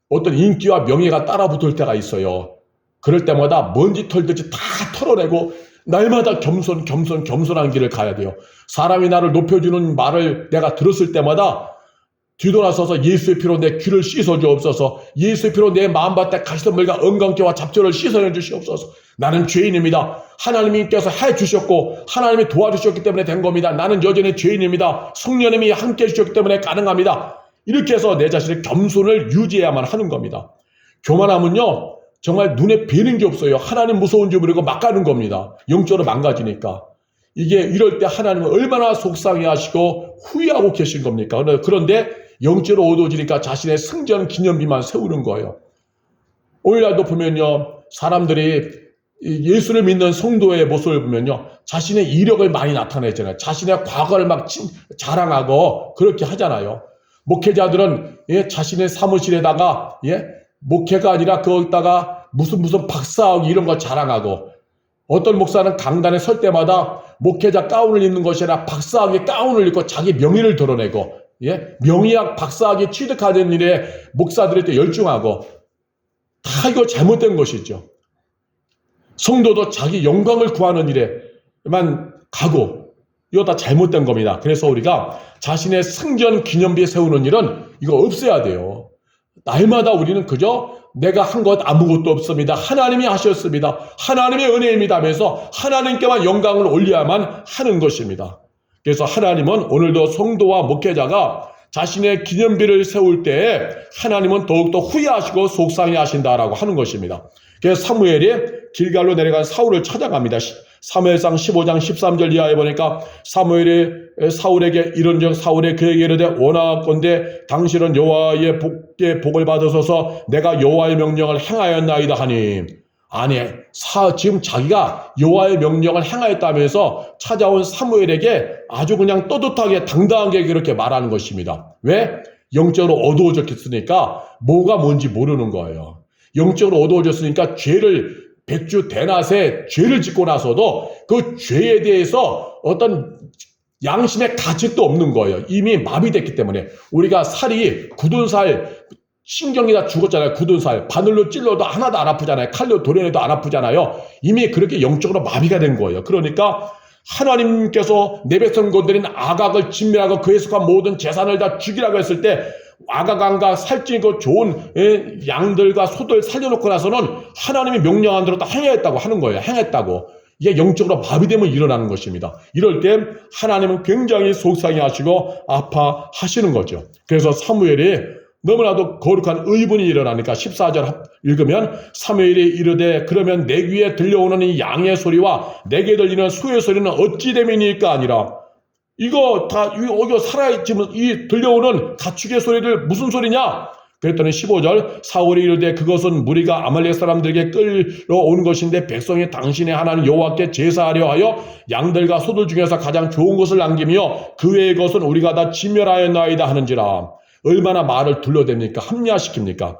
어떤 인기와 명예가 따라붙을 때가 있어요. 그럴 때마다 먼지 털듯이 다 털어내고 날마다 겸손한 길을 가야 돼요. 사람이 나를 높여주는 말을 내가 들었을 때마다 뒤돌아서서 예수의 피로 내 귀를 씻어주옵소서, 예수의 피로 내 마음밭에 가시덤불과 엉겅퀴와 잡초를 씻어내 주시옵소서. 나는 죄인입니다. 하나님께서 해주셨고 하나님이 도와주셨기 때문에 된 겁니다. 나는 여전히 죄인입니다. 성령님이 함께 해주셨기 때문에 가능합니다. 이렇게 해서 내 자신의 겸손을 유지해야만 하는 겁니다. 교만하면요, 정말 눈에 뵈는 게 없어요. 하나님 무서운 줄 모르고 막 가는 겁니다. 영적으로 망가지니까. 이게 이럴 때 하나님은 얼마나 속상해하시고 후회하고 계신 겁니까? 그런데 영적으로 어두워지니까 자신의 승전 기념비만 세우는 거예요. 오늘날도 보면요, 사람들이 예수를 믿는 성도의 모습을 보면요, 자신의 이력을 많이 나타내잖아요. 자신의 과거를 막 자랑하고 그렇게 하잖아요. 목회자들은 자신의 사무실에다가 목회가 아니라 거기다가 무슨 박사학위 이런 거 자랑하고, 어떤 목사는 강단에 설 때마다 목회자 가운을 입는 것이 아니라 박사학위 가운을 입고 자기 명예를 드러내고, 명의학 박사학위 취득하는 일에 목사들이 또 열중하고, 다 이거 잘못된 것이죠. 성도도 자기 영광을 구하는 일에만 가고, 이거 다 잘못된 겁니다. 그래서 우리가 자신의 승전 기념비 세우는 일은 이거 없애야 돼요. 날마다 우리는 그저 내가 한 것 아무것도 없습니다. 하나님이 하셨습니다. 하나님의 은혜입니다 하면서 하나님께만 영광을 올려야만 하는 것입니다. 그래서 하나님은 오늘도 성도와 목회자가 자신의 기념비를 세울 때 하나님은 더욱더 후회하시고 속상해 하신다라고 하는 것입니다. 그래서 사무엘이 길갈로 내려간 사울을 찾아갑니다. 사무엘상 15장 13절 이하에 보니까 사무엘이 사울에게 이른즉 사울이 그에게 이르되 원하건대 당신은 여호와의 복을 받으소서, 내가 여호와의 명령을 행하였나이다 하니. 아니, 지금 자기가 여호와의 명령을 행하였다면서 찾아온 사무엘에게 아주 그냥 떳떳하게 당당하게 그렇게 말하는 것입니다. 왜? 영적으로 어두워졌으니까 뭐가 뭔지 모르는 거예요. 영적으로 어두워졌으니까 죄를 백주 대낮에 죄를 짓고 나서도 그 죄에 대해서 어떤 양심의 가책도 없는 거예요. 이미 마비됐기 때문에. 우리가 살이 굳은 살, 신경이 다 죽었잖아요. 굳은 살. 바늘로 찔러도 하나도 안 아프잖아요. 칼로 도려내도 안 아프잖아요. 이미 그렇게 영적으로 마비가 된 거예요. 그러니까 하나님께서 내 백성 건드린 아각을 진멸하고 그에 속한 모든 재산을 다 죽이라고 했을 때 아각왕과 살찌고 좋은 양들과 소들 살려놓고 나서는 하나님이 명령한 대로 다 행했다고 하는 거예요. 행했다고. 이게 영적으로 마비되면 일어나는 것입니다. 이럴 때 하나님은 굉장히 속상해하시고 아파하시는 거죠. 그래서 사무엘이 너무나도 거룩한 의분이 일어나니까 14절 읽으면 사무엘이 이르되 그러면 내 귀에 들려오는 이 양의 소리와 내게 들리는 수의 소리는 어찌 됨이니까 아니라 이거 다 이거 살아있지만 이 들려오는 가축의 소리들 무슨 소리냐? 그랬더니 15절 사울이 이르되 그것은 무리가 아말렉 사람들에게 끌어오는 것인데 백성이 당신의 하나님 여호와께 제사하려 하여 양들과 소들 중에서 가장 좋은 것을 남기며 그 외의 것은 우리가 다 진멸하였나이다 하는지라. 얼마나 말을 둘러댑니까? 합리화시킵니까?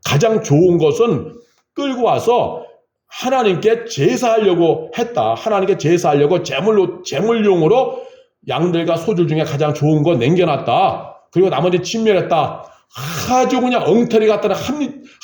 가장 좋은 것은 끌고 와서 하나님께 제사하려고 했다. 하나님께 제사하려고 제물용으로 양들과 소들 중에 가장 좋은 거 남겨놨다. 그리고 나머지 진멸했다. 아주 그냥 엉터리 갖다가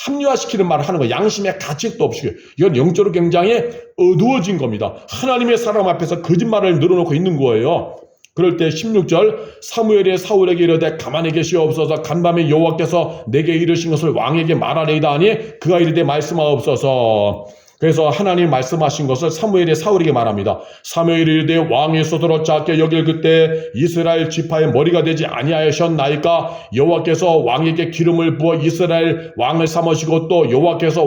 합리화시키는 말을 하는 거예요. 양심의 가책도 없이. 이건 영적으로 굉장히 어두워진 겁니다. 하나님의 사람 앞에서 거짓말을 늘어놓고 있는 거예요. 그럴 때 16절 사무엘이 사울에게 이르되 가만히 계시옵소서 간밤에 여호와께서 내게 이르신 것을 왕에게 말하리이다 하니 그가 이르되 말씀하옵소서. 그래서 하나님이 말씀하신 것을 사무엘이 사울에게 말합니다. 사무엘이 이르되 왕이 스스로 작게 여길 그때 이스라엘 지파의 머리가 되지 아니하셨나이까 여호와께서 왕에게 기름을 부어 이스라엘 왕을 삼으시고 또 여호와께서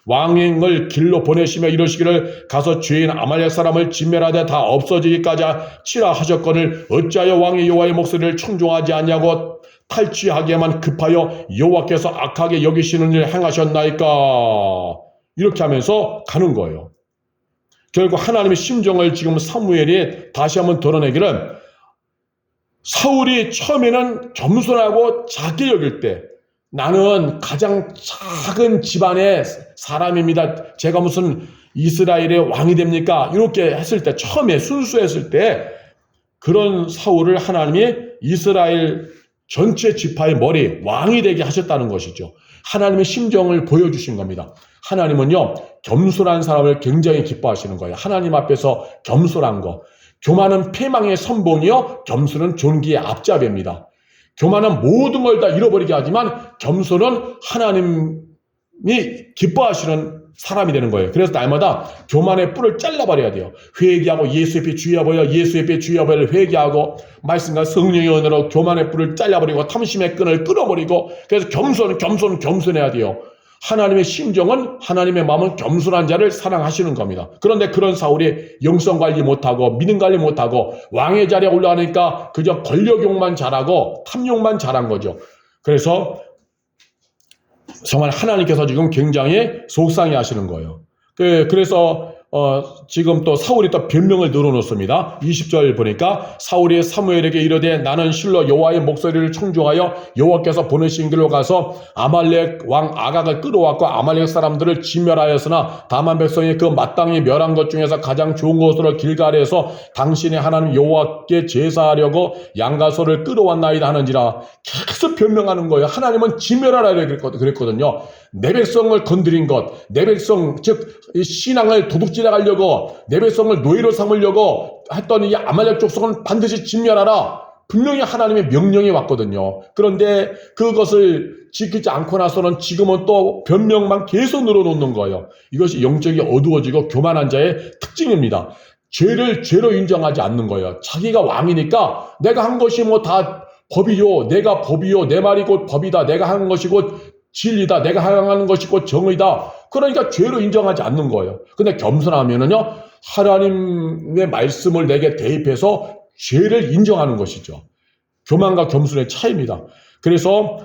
왕을 길로 보내시며 이르시기를 가서 죄인 아말렉 사람을 진멸하되 다 없어지기까지 치라 하셨거늘 어찌하여 왕이 여호와의 목소리를 청종하지 않냐고 탈취하기에만 급하여 여호와께서 악하게 여기시는 일을 행하셨나이까. 이렇게 하면서 가는 거예요. 결국 하나님의 심정을 지금 사무엘이 다시 한번 드러내기를 사울이 처음에는 겸손하고 작게 여길 때 나는 가장 작은 집안의 사람입니다. 제가 무슨 이스라엘의 왕이 됩니까? 이렇게 했을 때 처음에 순수했을 때 그런 사울을 하나님이 이스라엘 전체 지파의 머리 왕이 되게 하셨다는 것이죠. 하나님의 심정을 보여주신 겁니다. 하나님은요 겸손한 사람을 굉장히 기뻐하시는 거예요. 하나님 앞에서 겸손한 거. 교만은 패망의 선봉이요 겸손은 존귀의 앞잡이입니다. 교만은 모든 걸 다 잃어버리게 하지만 겸손은 하나님이 기뻐하시는 사람이 되는 거예요. 그래서 날마다 교만의 뿔을 잘라버려야 돼요. 회개하고 예수의 피 주여버려 예수의 피 주여버려 회개하고 말씀과 성령의 은혜로 교만의 뿔을 잘라버리고 탐심의 끈을 끊어버리고 그래서 겸손해야 돼요. 하나님의 심정은 하나님의 마음은 겸손한 자를 사랑하시는 겁니다. 그런데 그런 사울이 영성 관리 못하고 믿음 관리 못하고 왕의 자리에 올라가니까 그저 권력욕만 잘하고 탐욕만 잘한 거죠. 그래서 정말 하나님께서 지금 굉장히 속상해 하시는 거예요. 그래서 지금 또 사울이 또 변명을 늘어놓습니다. 20절 보니까 사울이 사무엘에게 이르되 나는 실로 여호와의 목소리를 청종하여 여호와께서 보내신 길로 가서 아말렉 왕 아각을 끌어왔고 아말렉 사람들을 진멸하였으나 다만 백성이 그 마땅히 멸한 것 중에서 가장 좋은 것으로 길갈에서 당신의 하나님 여호와께 제사하려고 양과 소를 끌어왔나이다 하는지라. 계속 변명하는 거예요. 하나님은 진멸하라 그랬거든요. 내 백성을 건드린 것, 내 백성 즉 신앙을 도둑질해 가려고 내 백성을 노예로 삼으려고 했던 이 아말렉 족속은 반드시 진멸하라. 분명히 하나님의 명령이 왔거든요. 그런데 그것을 지키지 않고 나서는 지금은 또 변명만 계속 늘어놓는 거예요. 이것이 영적이 어두워지고 교만한 자의 특징입니다. 죄를 죄로 인정하지 않는 거예요. 자기가 왕이니까 내가 한 것이 뭐 다 법이요, 내가 법이요, 내 말이 곧 법이다, 내가 하는 것이 곧 진리다, 내가 행하는 것이 곧 정의다. 그러니까 죄로 인정하지 않는 거예요. 근데 겸손하면은요, 하나님의 말씀을 내게 대입해서 죄를 인정하는 것이죠. 교만과 겸손의 차이입니다. 그래서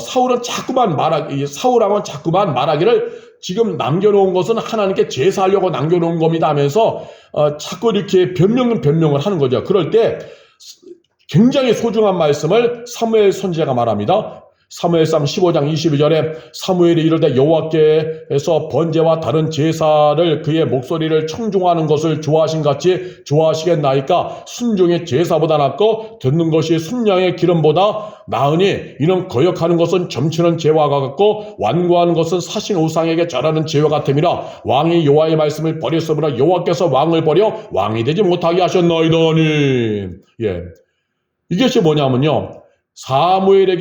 사울왕은 자꾸만 말하기를 지금 남겨놓은 것은 하나님께 제사하려고 남겨놓은 겁니다 하면서 자꾸 이렇게 변명을 하는 거죠. 그럴 때 굉장히 소중한 말씀을 사무엘 선지자가 말합니다. 사무엘상 15장 22절에 사무엘이 이르되 여호와께서 번제와 다른 제사를 그의 목소리를 청중하는 것을 좋아하신 같이 좋아하시겠나이까. 순종의 제사보다 낫고 듣는 것이 순양의 기름보다 나으니 이는 거역하는 것은 점치는 죄와 같고 완고하는 것은 사신 우상에게 절하는 죄와 같음이라. 왕이 여호와의 말씀을 버렸으므로 여호와께서 왕을 버려 왕이 되지 못하게 하셨나이다니. 예, 이것이 뭐냐면요, 사무엘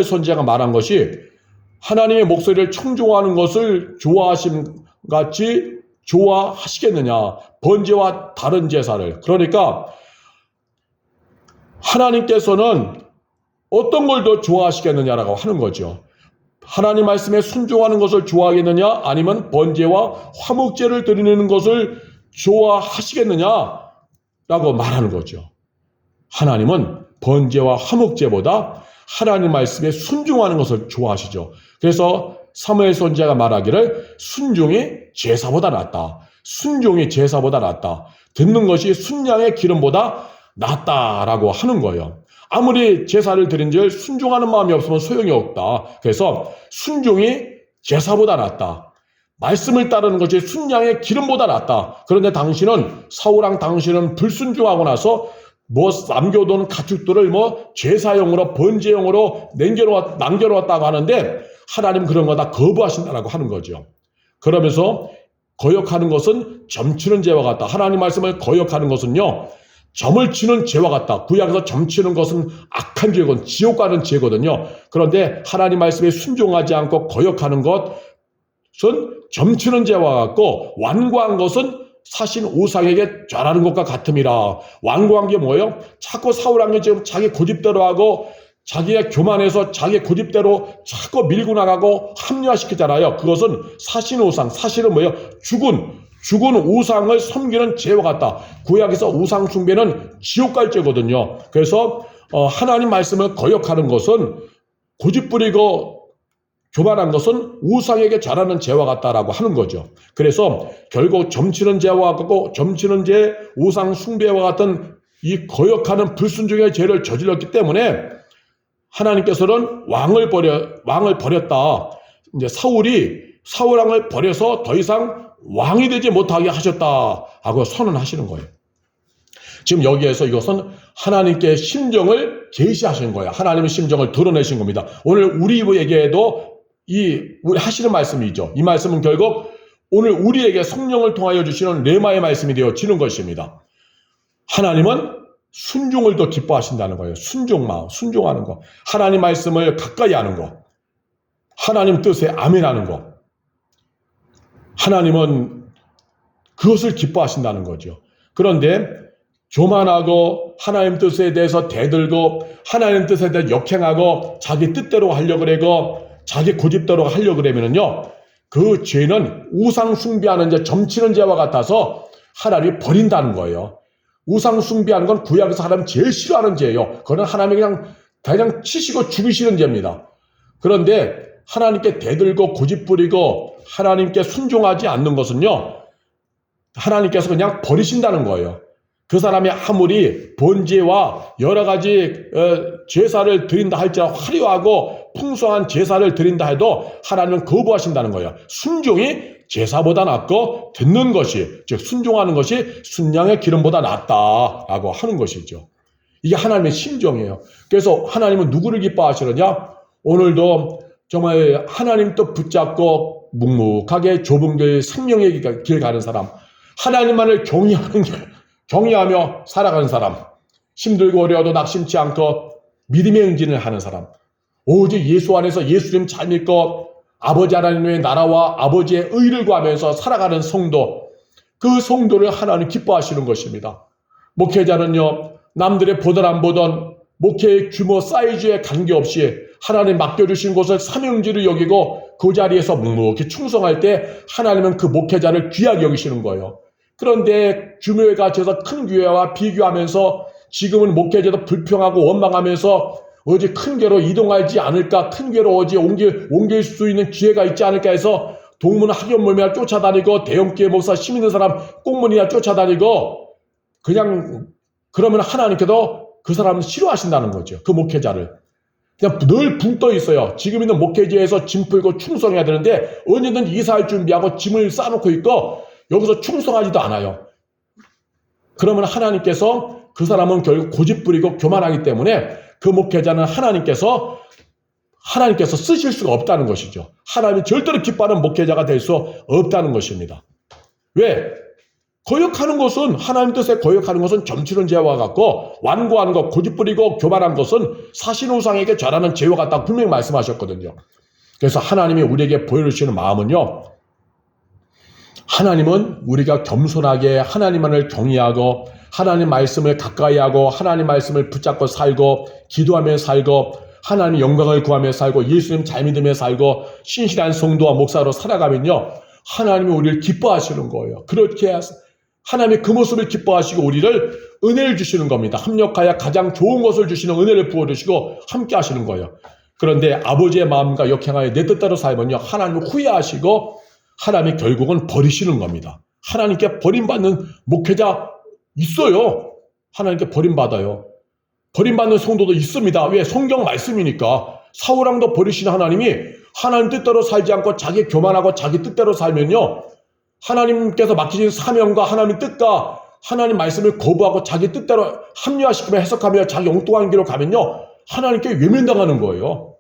선지자가 말한 것이 하나님의 목소리를 청종하는 것을 좋아하심 같이 좋아하시겠느냐. 번제와 다른 제사를. 그러니까 하나님께서는 어떤 걸 더 좋아하시겠느냐라고 하는 거죠. 하나님 말씀에 순종하는 것을 좋아하겠느냐, 아니면 번제와 화목제를 드리는 것을 좋아하시겠느냐라고 말하는 거죠. 하나님은 번제와 화목제보다 하나님 말씀에 순종하는 것을 좋아하시죠. 그래서 사무엘 선지자가 말하기를 순종이 제사보다 낫다. 순종이 제사보다 낫다. 듣는 것이 순양의 기름보다 낫다라고 하는 거예요. 아무리 제사를 드린들 순종하는 마음이 없으면 소용이 없다. 그래서 순종이 제사보다 낫다. 말씀을 따르는 것이 순양의 기름보다 낫다. 그런데 사울왕 당신은 불순종하고 나서 남겨둔 가축들을 제사용으로 번제용으로 남겨놓았다고 하는데 하나님 그런 거 다 거부하신다라고 하는 거죠. 그러면서 거역하는 것은 점치는 죄와 같다. 하나님 말씀을 거역하는 것은요, 점을 치는 죄와 같다. 구약에서 점치는 것은 악한 죄거든, 지옥 가는 죄거든요. 그런데 하나님 말씀에 순종하지 않고 거역하는 것은 점치는 죄와 같고 완고한 것은 사신 우상에게 절하는 것과 같음이라. 완고한 게 뭐예요? 자꾸 사울왕이 지금 자기 고집대로 하고 자기의 교만해서 자기 고집대로 자꾸 밀고 나가고 합리화시키잖아요. 그것은 사신 우상, 사실은 뭐예요? 죽은 우상을 섬기는 죄와 같다. 구약에서 우상 숭배는 지옥 갈 죄거든요. 그래서 하나님 말씀을 거역하는 것은 고집부리고 교만한 것은 우상에게 절하는 죄와 같다라고 하는 거죠. 그래서 결국 점치는 죄와 같고 점치는 죄, 우상 숭배와 같은 이 거역하는 불순종의 죄를 저질렀기 때문에 하나님께서는 왕을 버렸다. 이제 사울왕을 버려서 더 이상 왕이 되지 못하게 하셨다 하고 선언하시는 거예요. 지금 여기에서 이것은 하나님께 심정을 계시하신 거예요. 하나님의 심정을 드러내신 겁니다. 오늘 우리에게도 우리 하시는 말씀이죠. 이 말씀은 결국 오늘 우리에게 성령을 통하여 주시는 레마의 말씀이 되어지는 것입니다. 하나님은 순종을 더 기뻐하신다는 거예요. 순종하는 거. 하나님 말씀을 가까이 하는 거. 하나님 뜻에 아멘하는 거. 하나님은 그것을 기뻐하신다는 거죠. 그런데 교만하고 하나님 뜻에 대해서 대들고 하나님 뜻에 대해 역행하고 자기 뜻대로 하려고 그러고 자기 고집대로 하려고 그러면은요, 그 죄는 우상 숭배하는 죄, 점치는 죄와 같아서 하나님이 버린다는 거예요. 우상 숭배하는 건 구약에서 하나님 제일 싫어하는 죄예요. 그거는 하나님이 그냥 치시고 죽이시는 죄입니다. 그런데 하나님께 대들고 고집부리고 하나님께 순종하지 않는 것은요, 하나님께서 그냥 버리신다는 거예요. 그 사람이 아무리 번제와 여러 가지 제사를 드린다 할지라도 화려하고 풍성한 제사를 드린다 해도 하나님은 거부하신다는 거예요. 순종이 제사보다 낫고 듣는 것이, 즉 순종하는 것이 순양의 기름보다 낫다라고 하는 것이죠. 이게 하나님의 심정이에요. 그래서 하나님은 누구를 기뻐하시느냐? 오늘도 정말 하나님 또 붙잡고 묵묵하게 좁은 길, 생명의 길 가는 사람, 하나님만을 경외하며 살아가는 사람, 힘들고 어려워도 낙심치 않고 믿음의 응진을 하는 사람, 오직 예수 안에서 예수님 잘 믿고 아버지 하나님의 나라와 아버지의 의를 구하면서 살아가는 성도, 그 성도를 하나님 기뻐하시는 것입니다. 목회자는요, 남들의 보던 안 보던 목회의 규모 사이즈에 관계없이 하나님 맡겨주신 곳을 사명지를 여기고 그 자리에서 묵묵히 충성할 때 하나님은 그 목회자를 귀하게 여기시는 거예요. 그런데 규모에 갇혀서 큰 교회와 비교하면서 지금은 목회자도 불평하고 원망하면서 어디 큰 교회로 이동하지 않을까, 큰 교회로 어디 옮길 수 있는 기회가 있지 않을까 해서 동문 학연 모임이나 쫓아다니고 대형교회 목사 힘 있는 사람 꽁문이나 쫓아다니고 그냥 그러면 하나님께도 그 사람을 싫어하신다는 거죠. 그 목회자를. 그냥 늘 붕 떠 있어요. 지금 있는 목회지에서 짐 풀고 충성해야 되는데 언제든 이사할 준비하고 짐을 싸놓고 있고 여기서 충성하지도 않아요. 그러면 하나님께서 그 사람은 결국 고집부리고 교만하기 때문에 그 목회자는 하나님께서 쓰실 수가 없다는 것이죠. 하나님이 절대로 기뻐하는 목회자가 될 수 없다는 것입니다. 왜? 거역하는 것은 하나님 뜻에 거역하는 것은 점치는 죄와 같고 완고한 것, 고집부리고 교만한 것은 사신우상에게 절하는 죄와 같다고 분명히 말씀하셨거든요. 그래서 하나님이 우리에게 보여주시는 마음은요. 하나님은 우리가 겸손하게 하나님만을 경외하고 하나님 말씀을 가까이 하고 하나님 말씀을 붙잡고 살고 기도하며 살고 하나님의 영광을 구하며 살고 예수님 잘 믿으며 살고 신실한 성도와 목사로 살아가면요. 하나님이 우리를 기뻐하시는 거예요. 그렇게 하나님이 그 모습을 기뻐하시고 우리를 은혜를 주시는 겁니다. 합력하여 가장 좋은 것을 주시는 은혜를 부어주시고 함께 하시는 거예요. 그런데 아버지의 마음과 역행하여 내 뜻대로 살면요. 하나님을 후회하시고 하나님이 결국은 버리시는 겁니다. 하나님께 버림받는 목회자 있어요. 하나님께 버림받아요. 버림받는 성도도 있습니다. 왜? 성경 말씀이니까. 사울왕도 버리신 하나님이 하나님 뜻대로 살지 않고 자기 교만하고 자기 뜻대로 살면요. 하나님께서 맡기신 사명과 하나님의 뜻과 하나님 말씀을 거부하고 자기 뜻대로 합리화시키며 해석하며 자기 엉뚱한 길로 가면요. 하나님께 외면당하는 거예요.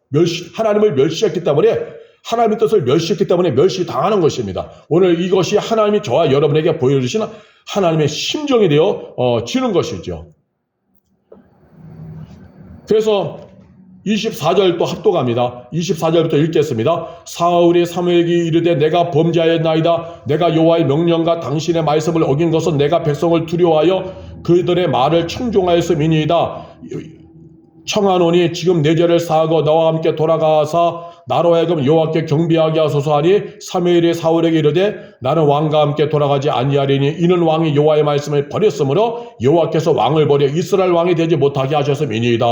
하나님을 멸시했기 때문에 하나님의 뜻을 멸시했기 때문에 멸시당하는 것입니다. 오늘 이것이 하나님이 저와 여러분에게 보여주신 하나님의 심정이 되어 지는 것이죠. 그래서 24절 또 합독합니다. 24절부터 읽겠습니다. 사울이 사무엘에게 이르되 내가 범죄하였나이다. 내가 여호와의 명령과 당신의 말씀을 어긴 것은 내가 백성을 두려워하여 그들의 말을 청종하였음이니이다. 청하노니 지금 내 죄를 사하고 나와 함께 돌아가사 나로 하여금 여호와께 경배하게 하소서 하니 사무엘이 사울에게 이르되 나는 왕과 함께 돌아가지 아니하리니 이는 왕이 여호와의 말씀을 버렸으므로 여호와께서 왕을 버려 이스라엘 왕이 되지 못하게 하셨음이니이다.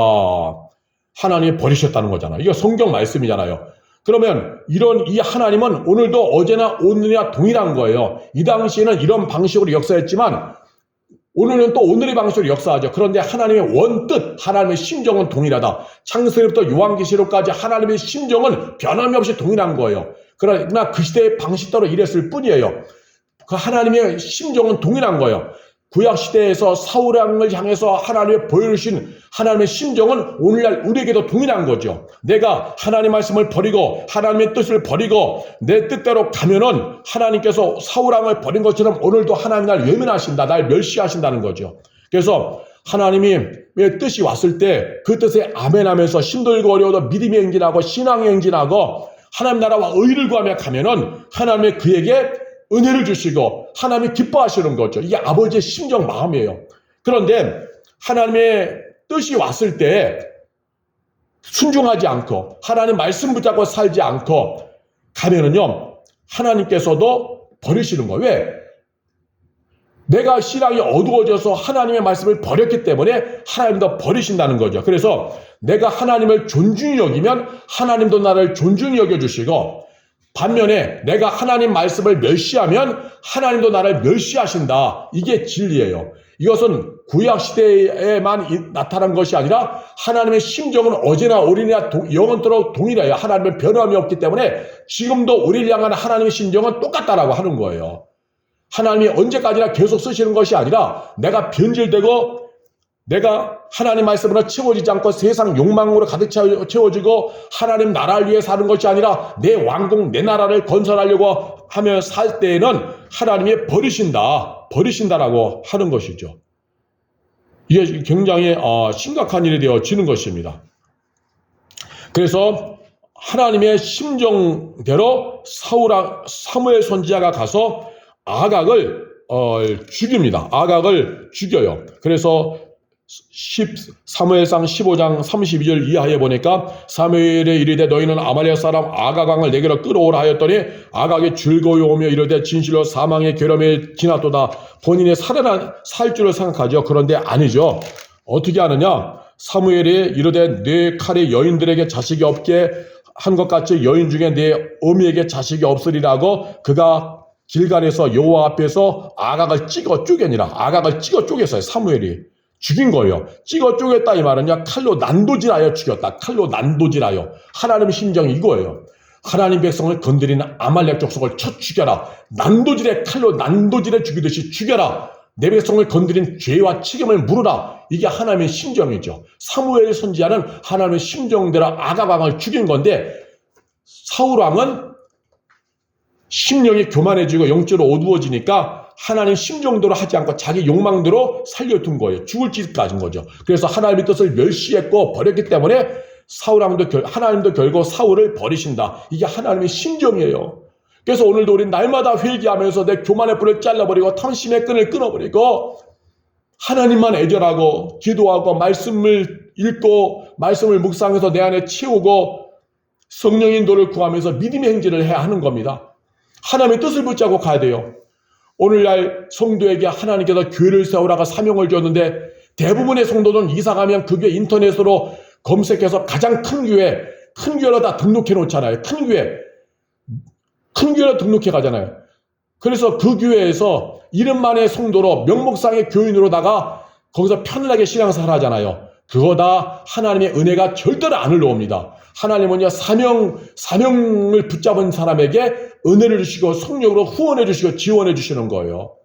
하나님이 버리셨다는 거잖아요. 이거 성경 말씀이잖아요. 그러면 이 하나님은 오늘도 어제나 오늘이나 동일한 거예요. 이 당시에는 이런 방식으로 역사했지만 오늘은 또 오늘의 방식으로 역사하죠. 그런데 하나님의 원뜻, 하나님의 심정은 동일하다. 창세기부터 요한계시록까지 하나님의 심정은 변함이 없이 동일한 거예요. 그러나 그 시대의 방식대로 일했을 뿐이에요. 그 하나님의 심정은 동일한 거예요. 구약시대에서 사울왕을 향해서 하나님이 보여주신 하나님의 심정은 오늘날 우리에게도 동일한 거죠. 내가 하나님 말씀을 버리고 하나님의 뜻을 버리고 내 뜻대로 가면은 하나님께서 사울왕을 버린 것처럼 오늘도 하나님 날 외면하신다. 날 멸시하신다는 거죠. 그래서 하나님의 뜻이 왔을 때 그 뜻에 아멘하면서 힘들고 어려워도 믿음의 행진하고 신앙의 행진하고 하나님 나라와 의를 구하며 가면은 하나님의 그에게 은혜를 주시고 하나님이 기뻐하시는 거죠. 이게 아버지의 심정 마음이에요. 그런데 하나님의 뜻이 왔을 때 순종하지 않고 하나님 말씀 붙잡고 살지 않고 가면은요. 하나님께서도 버리시는 거예요. 왜? 내가 신앙이 어두워져서 하나님의 말씀을 버렸기 때문에 하나님도 버리신다는 거죠. 그래서 내가 하나님을 존중히 여기면 하나님도 나를 존중히 여겨주시고 반면에 내가 하나님 말씀을 멸시하면 하나님도 나를 멸시하신다. 이게 진리예요. 이것은 구약시대에만 나타난 것이 아니라 하나님의 심정은 어제나 오늘이나 영원토록 동일해요. 하나님의 변함이 없기 때문에 지금도 우리를 향한 하나님의 심정은 똑같다라고 하는 거예요. 하나님이 언제까지나 계속 쓰시는 것이 아니라 내가 변질되고 내가 하나님 말씀으로 채워지지 않고 세상 욕망으로 가득 채워지고 하나님 나라를 위해 사는 것이 아니라 내 왕국 내 나라를 건설하려고 하며 살 때에는 하나님이 버리신다라고 하는 것이죠. 이게 굉장히 심각한 일이 되어지는 것입니다. 그래서 하나님의 심정대로 사무엘 선지자가 가서 아각을 죽입니다. 아각을 죽여요. 그래서 사무엘상 15장 32절 이하에 보니까 사무엘에 이르되 너희는 아말렉 사람 아각 왕을 내게로 끌어오라 하였더니 아각이 즐거워하며 이르되 진실로 사망의 괴로움에 지났도다. 본인이 살 줄을 생각하죠. 그런데 아니죠. 어떻게 하느냐? 사무엘이 이르되 내 칼이 여인들에게 자식이 없게 한 것 같이 여인 중에 내 어미에게 자식이 없으리라고 그가 길갈에서 여호와 앞에서 아각을 찍어 쪼개니라. 아각을 찍어 쪼개서요. 사무엘이 죽인 거예요. 찍어 쪼갰다 이 말은요, 칼로 난도질하여 죽였다. 칼로 난도질하여. 하나님의 심정이 이거예요. 하나님 백성을 건드리는 아말렉 족속을 쳐 죽여라. 난도질에 칼로 난도질해 죽이듯이 죽여라. 내 백성을 건드린 죄와 책임을 물으라. 이게 하나님의 심정이죠. 사무엘 선지자는 하나님의 심정대로 아각 왕을 죽인 건데, 사울 왕은 심령이 교만해지고 영적으로 어두워지니까 하나님 심정대로 하지 않고 자기 욕망대로 살려둔 거예요. 죽을 짓까지인 거죠. 그래서 하나님의 뜻을 멸시했고 버렸기 때문에 하나님도 결국 사울을 버리신다. 이게 하나님의 심정이에요. 그래서 오늘도 우리는 날마다 회개하면서 내 교만의 뿔을 잘라버리고 탐심의 끈을 끊어버리고 하나님만 애절하고 기도하고 말씀을 읽고 말씀을 묵상해서 내 안에 채우고 성령의 인도를 구하면서 믿음의 행진을 해야 하는 겁니다. 하나님의 뜻을 붙잡고 가야 돼요. 오늘날 성도에게 하나님께서 교회를 세우라고 사명을 줬는데 대부분의 성도는 이사가면 그 교회 인터넷으로 검색해서 가장 큰 교회로 다 등록해 놓잖아요. 큰 교회로 등록해 가잖아요. 그래서 그 교회에서 이름만의 성도로 명목상의 교인으로다가 거기서 편안하게 신앙생활 하잖아요. 그거 다 하나님의 은혜가 절대로 안 흘러옵니다. 하나님은요, 사명을 붙잡은 사람에게 은혜를 주시고 성령으로 후원해 주시고 지원해 주시는 거예요.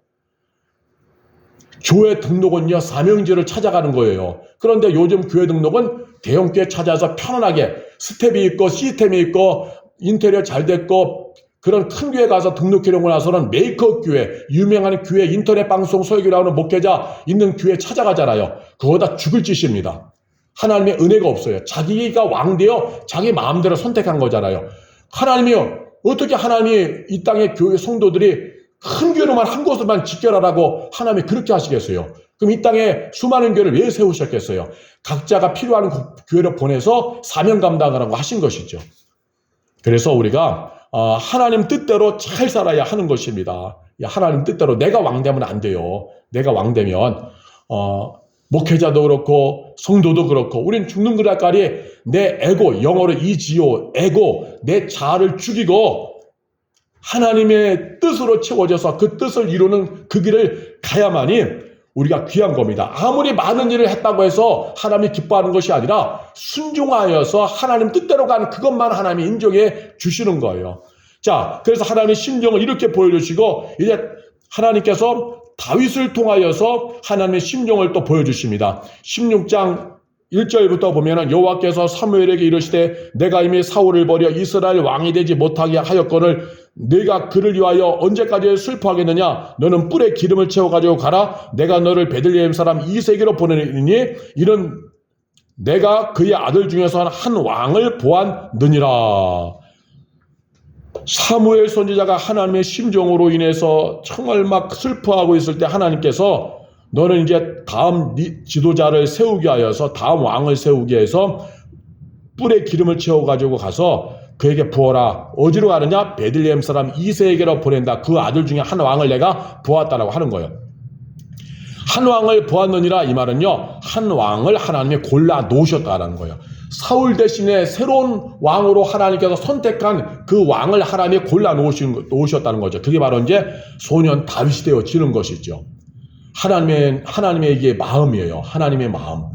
교회 등록은요, 사명지를 찾아가는 거예요. 그런데 요즘 교회 등록은 대형교회 찾아서 편안하게 스텝이 있고 시스템이 있고 인테리어 잘 됐고 그런 큰 교회 가서 등록해놓고 나서는 메이크업 교회, 유명한 교회, 인터넷 방송 소유기로 하는 목회자 있는 교회 찾아가잖아요. 그거 다 죽을 짓입니다. 하나님의 은혜가 없어요. 자기가 왕되어 자기 마음대로 선택한 거잖아요. 하나님이요, 어떻게 하나님이 이 땅의 교회 성도들이 큰 교회로만 한 곳으로만 집결하라고 하나님이 그렇게 하시겠어요? 그럼 이 땅에 수많은 교회를 왜 세우셨겠어요? 각자가 필요한 교회로 보내서 사명 감당하라고 하신 것이죠. 그래서 우리가 하나님 뜻대로 잘 살아야 하는 것입니다. 하나님 뜻대로 내가 왕되면 안 돼요. 내가 왕되면 목회자도 그렇고 성도도 그렇고 우린 죽는 그날까지 내 에고, 영어로 이지오, 에고, 내 자아를 죽이고 하나님의 뜻으로 채워져서 그 뜻을 이루는 그 길을 가야만이 우리가 귀한 겁니다. 아무리 많은 일을 했다고 해서 하나님이 기뻐하는 것이 아니라 순종하여서 하나님 뜻대로 가는 그것만 하나님이 인정해 주시는 거예요. 자, 그래서 하나님의 심정을 이렇게 보여주시고 이제 하나님께서 다윗을 통하여서 하나님의 심정을 또 보여주십니다. 16장 1절부터 보면은 여호와께서 사무엘에게 이르시되 내가 이미 사울을 버려 이스라엘 왕이 되지 못하게 하였거늘 네가 그를 위하여 언제까지 슬퍼하겠느냐. 너는 뿔에 기름을 채워가지고 가라. 내가 너를 베들레헴 사람 이새에게로 보내니 이는 내가 그의 아들 중에서 한 왕을 보았느니라. 사무엘 선지자가 하나님의 심정으로 인해서 정말 막 슬퍼하고 있을 때 하나님께서 너는 이제 다음 지도자를 세우게 하여서 다음 왕을 세우게 해서 뿔에 기름을 채워가지고 가서 그에게 부어라. 어디로 가느냐? 베들레헴 사람 이새에게로 보낸다. 그 아들 중에 한 왕을 내가 보았다라고 하는 거예요. 한 왕을 보았느니라 이 말은요, 한 왕을 하나님이 골라 놓으셨다라는 거예요. 사울 대신에 새로운 왕으로 하나님께서 선택한 그 왕을 하나님이 골라 놓으셨다는 거죠. 그게 바로 이제 소년 다윗이 되어지는 것이죠. 하나님의 이게 마음이에요. 하나님의 마음.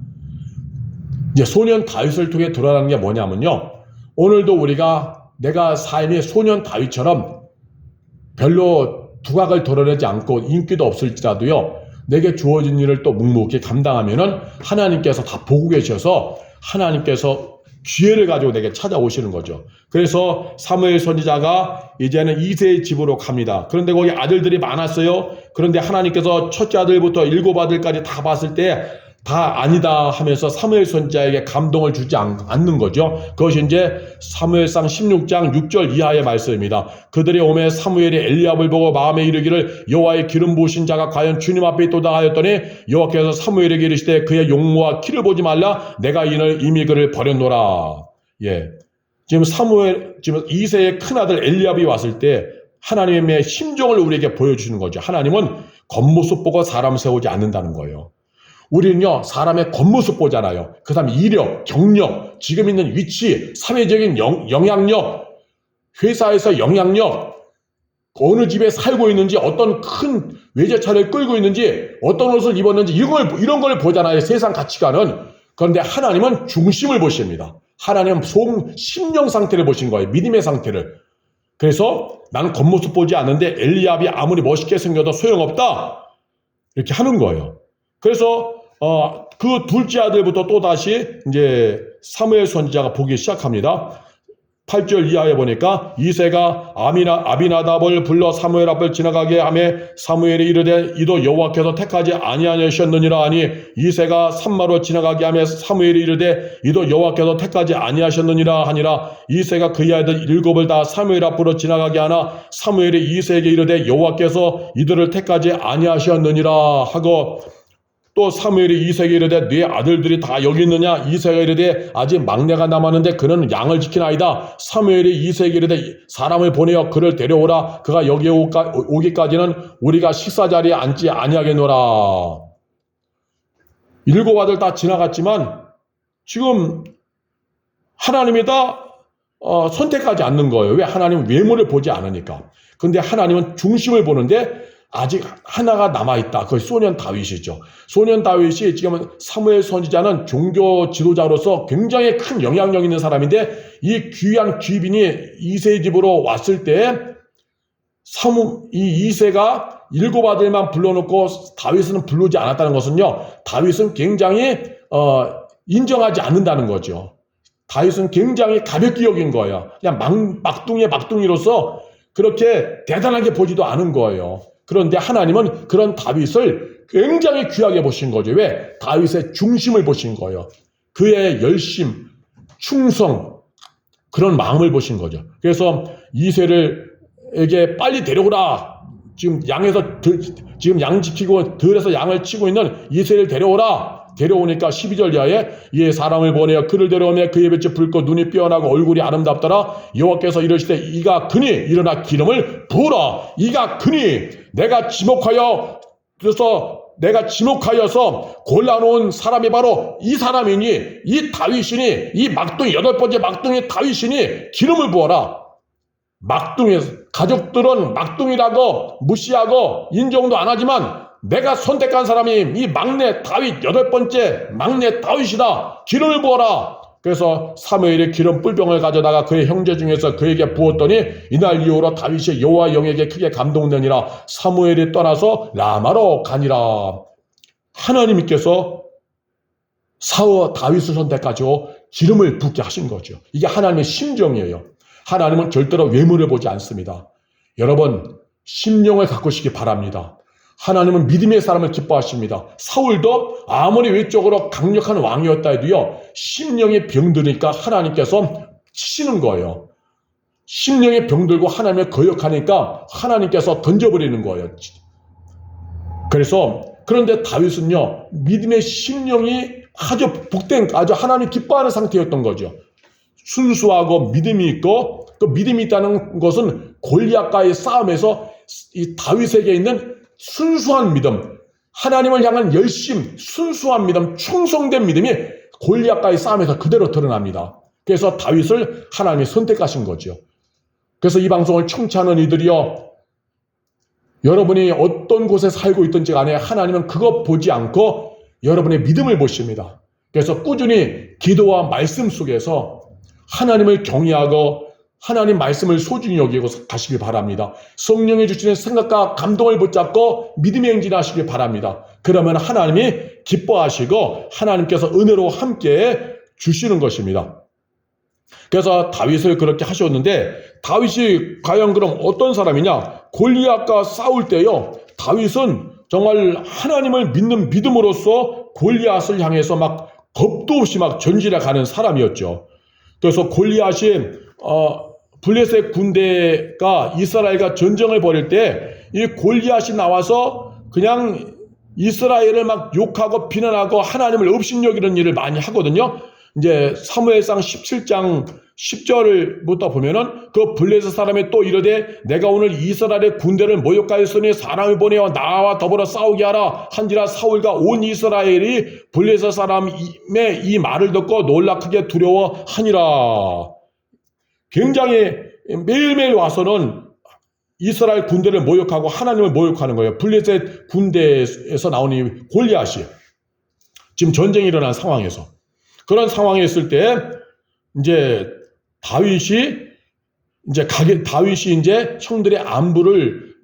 이제 소년 다윗을 통해 드러나는 게 뭐냐면요, 오늘도 우리가 내가 삶이 소년 다윗처럼 별로 두각을 드러내지 않고 인기도 없을지라도요, 내게 주어진 일을 또 묵묵히 감당하면은 하나님께서 다 보고 계셔서 하나님께서 기회를 가지고 내게 찾아오시는 거죠. 그래서 사무엘 선지자가 이제는 이새의 집으로 갑니다. 그런데 거기 아들들이 많았어요. 그런데 하나님께서 첫째 아들부터 일곱 아들까지 다 봤을 때 다 아니다 하면서 사무엘 선지자에게 감동을 주지 않는 거죠. 그것이 이제 사무엘상 16장 6절 이하의 말씀입니다. 그들이 오매 사무엘이 엘리압을 보고 마음에 이르기를 여호와의 기름 부으신 자가 과연 주님 앞에 있도다 하였더니 여호와께서 사무엘에게 이르시되 그의 용모와 키를 보지 말라. 내가 이미 그를 버렸노라. 예. 지금 이새의 큰아들 엘리압이 왔을 때 하나님의 심정을 우리에게 보여주시는 거죠. 하나님은 겉모습 보고 사람 세우지 않는다는 거예요. 우리는요, 사람의 겉모습 보잖아요. 그 다음에 이력, 경력, 지금 있는 위치, 사회적인 영향력, 회사에서 영향력, 어느 집에 살고 있는지, 어떤 큰 외제차를 끌고 있는지 어떤 옷을 입었는지 이런 걸 보잖아요. 세상 가치관은. 그런데 하나님은 중심을 보십니다. 하나님은 심령 상태를 보신 거예요. 믿음의 상태를. 그래서 나는 겉모습 보지 않는데 엘리압이 아무리 멋있게 생겨도 소용없다. 이렇게 하는 거예요. 그래서 그 둘째 아들부터 또다시 이제 사무엘 선지자가 보기 시작합니다. 8절 이하에 보니까 이새가 아비나답을 불러 사무엘 앞을 지나가게 하며 사무엘이 이르되 이도 여호와께서 택하지 아니하셨느니라 하니 이새가 산마로 지나가게 하며 사무엘이 이르되 이도 여호와께서 택하지 아니하셨느니라 하니라. 이새가 그의 아들 7을 다 사무엘 앞으로 지나가게 하나 사무엘이 이새에게 이르되 여호와께서 이들을 택하지 아니하셨느니라 하고 또 사무엘이 이새에게 이르되 네 아들들이 다 여기 있느냐. 이새가 이르되 아직 막내가 남았는데 그는 양을 지키나이다. 사무엘이 이새에게 이르되 사람을 보내어 그를 데려오라. 그가 여기에 오기까지는 우리가 식사 자리에 앉지 아니하겠노라. 7 아들 다 지나갔지만 지금 하나님이 다 선택하지 않는 거예요. 왜? 하나님은 외모를 보지 않으니까. 근데 하나님은 중심을 보는데 아직 하나가 남아있다. 그것이 소년 다윗이죠. 소년 다윗이 지금 사무엘 선지자는 종교 지도자로서 굉장히 큰 영향력 있는 사람인데 이 귀한 귀빈이 이새의 집으로 왔을 때 이새가 7 아들만 불러놓고 다윗은 부르지 않았다는 것은요. 다윗은 굉장히 인정하지 않는다는 거죠. 다윗은 굉장히 가볍게 여긴 거예요. 그냥 막둥이의 막둥이로서 그렇게 대단하게 보지도 않은 거예요. 그런데 하나님은 그런 다윗을 굉장히 귀하게 보신 거죠. 왜? 다윗의 중심을 보신 거예요. 그의 열심, 충성, 그런 마음을 보신 거죠. 그래서 이새에게 빨리 데려오라. 지금 지금 양 지키고 들에서 양을 치고 있는 이새를 데려오라. 데려오니까 12절 이하에 이에 사람을 보내어 그를 데려오며 그의 볕이 붉고 눈이 삐어나고 얼굴이 아름답더라. 여호와께서 이르시되 이가 그니 일어나 기름을 부으라. 이가 그니 내가 지목하여서 골라놓은 사람이 바로 이 사람이니 이 다윗이니 이 막둥이 8번째 막둥이 다윗이니 기름을 부어라. 막둥이 가족들은 막둥이라고 무시하고 인정도 안 하지만 내가 선택한 사람이 이 막내 다윗 8번째 막내 다윗이다. 기름을 부어라. 그래서 사무엘이 기름 뿔병을 가져다가 그의 형제 중에서 그에게 부었더니 이날 이후로 다윗이 여호와 영에게 크게 감동되니라. 사무엘이 떠나서 라마로 가니라. 하나님께서 다윗을 선택하시고 기름을 붓게 하신 거죠. 이게 하나님의 심정이에요. 하나님은 절대로 외모를 보지 않습니다. 여러분 심령을 가꾸시기 바랍니다. 하나님은 믿음의 사람을 기뻐하십니다. 사울도 아무리 외적으로 강력한 왕이었다 해도요. 심령에 병드니까 하나님께서 치시는 거예요. 심령에 병들고 하나님을 거역하니까 하나님께서 던져버리는 거예요. 그런데 다윗은요. 믿음의 심령이 아주 복된 아주 하나님 기뻐하는 상태였던 거죠. 순수하고 믿음이 있고 그 믿음이 있다는 것은 골리앗과의 싸움에서 이 다윗에게 있는 순수한 믿음, 하나님을 향한 열심, 순수한 믿음, 충성된 믿음이 골리앗과의 싸움에서 그대로 드러납니다. 그래서 다윗을 하나님이 선택하신 거죠. 그래서 이 방송을 청취하는 이들이요, 여러분이 어떤 곳에 살고 있든지 간에 하나님은 그것 보지 않고 여러분의 믿음을 보십니다. 그래서 꾸준히 기도와 말씀 속에서 하나님을 경외하고 하나님 말씀을 소중히 여기고 가시길 바랍니다. 성령이 주시는 생각과 감동을 붙잡고 믿음의 행진하시길 바랍니다. 그러면 하나님이 기뻐하시고 하나님께서 은혜로 함께 주시는 것입니다. 그래서 다윗을 그렇게 하셨는데 다윗이 과연 그럼 어떤 사람이냐? 골리앗과 싸울 때요. 다윗은 정말 하나님을 믿는 믿음으로써 골리앗을 향해서 막 겁도 없이 막 전진해 가는 사람이었죠. 그래서 골리앗이 블레셋 군대가 이스라엘과 전쟁을 벌일 때 이 골리앗이 나와서 그냥 이스라엘을 막 욕하고 비난하고 하나님을 업신여기는 일을 많이 하거든요. 이제 사무엘상 17장 10절부터 보면은 그 블레셋 사람이 또 이르되 내가 오늘 이스라엘의 군대를 모욕하였으니 사람을 보내어 나와 더불어 싸우게 하라 한지라 사울과 온 이스라엘이 블레셋 사람의 이 말을 듣고 놀라 크게 두려워하니라. 굉장히 매일매일 와서는 이스라엘 군대를 모욕하고 하나님을 모욕하는 거예요. 블레셋 군대에서 나온 이 골리앗이 지금 전쟁이 일어난 상황에서 그런 상황에 있을 때 이제 다윗이 이제 형들의 안부를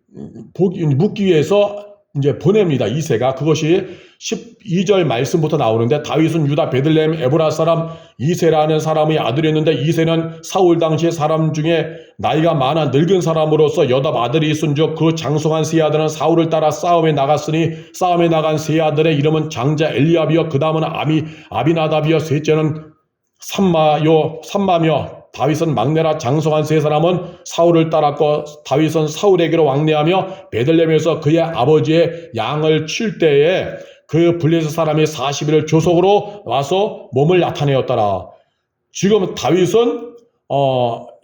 묻기 위해서 이제 보냅니다. 이새가 그것이 12절 말씀부터 나오는데 다윗은 유다 베들레헴 에브라 사람 이새라는 사람의 아들이었는데 이새는 사울 당시의 사람 중에 나이가 많아 늙은 사람으로서 여덟 아들이 있은즉 그 장성한 세 아들은 사울을 따라 싸움에 나갔으니 싸움에 나간 세 아들의 이름은 장자 엘리압이요 그 다음은 아비나답이요 셋째는 삼마며 다윗은 막내라 장성한 세 사람은 사울을 따랐고 다윗은 사울에게로 왕래하며 베들레헴에서 그의 아버지의 양을 칠 때에 그 블레셋 사람이 40일을 조속으로 와서 몸을 나타내었더라. 지금 다윗은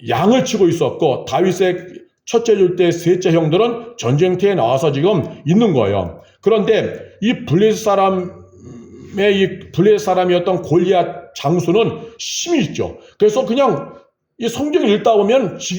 양을 치고 있었고 다윗의 첫째 줄때 셋째 형들은 전쟁터에 나와서 지금 있는 거예요. 그런데 이 블레셋 사람이었던 골리앗 장수는 힘이 있죠. 그래서 그냥 이 성경 읽다 보면 지금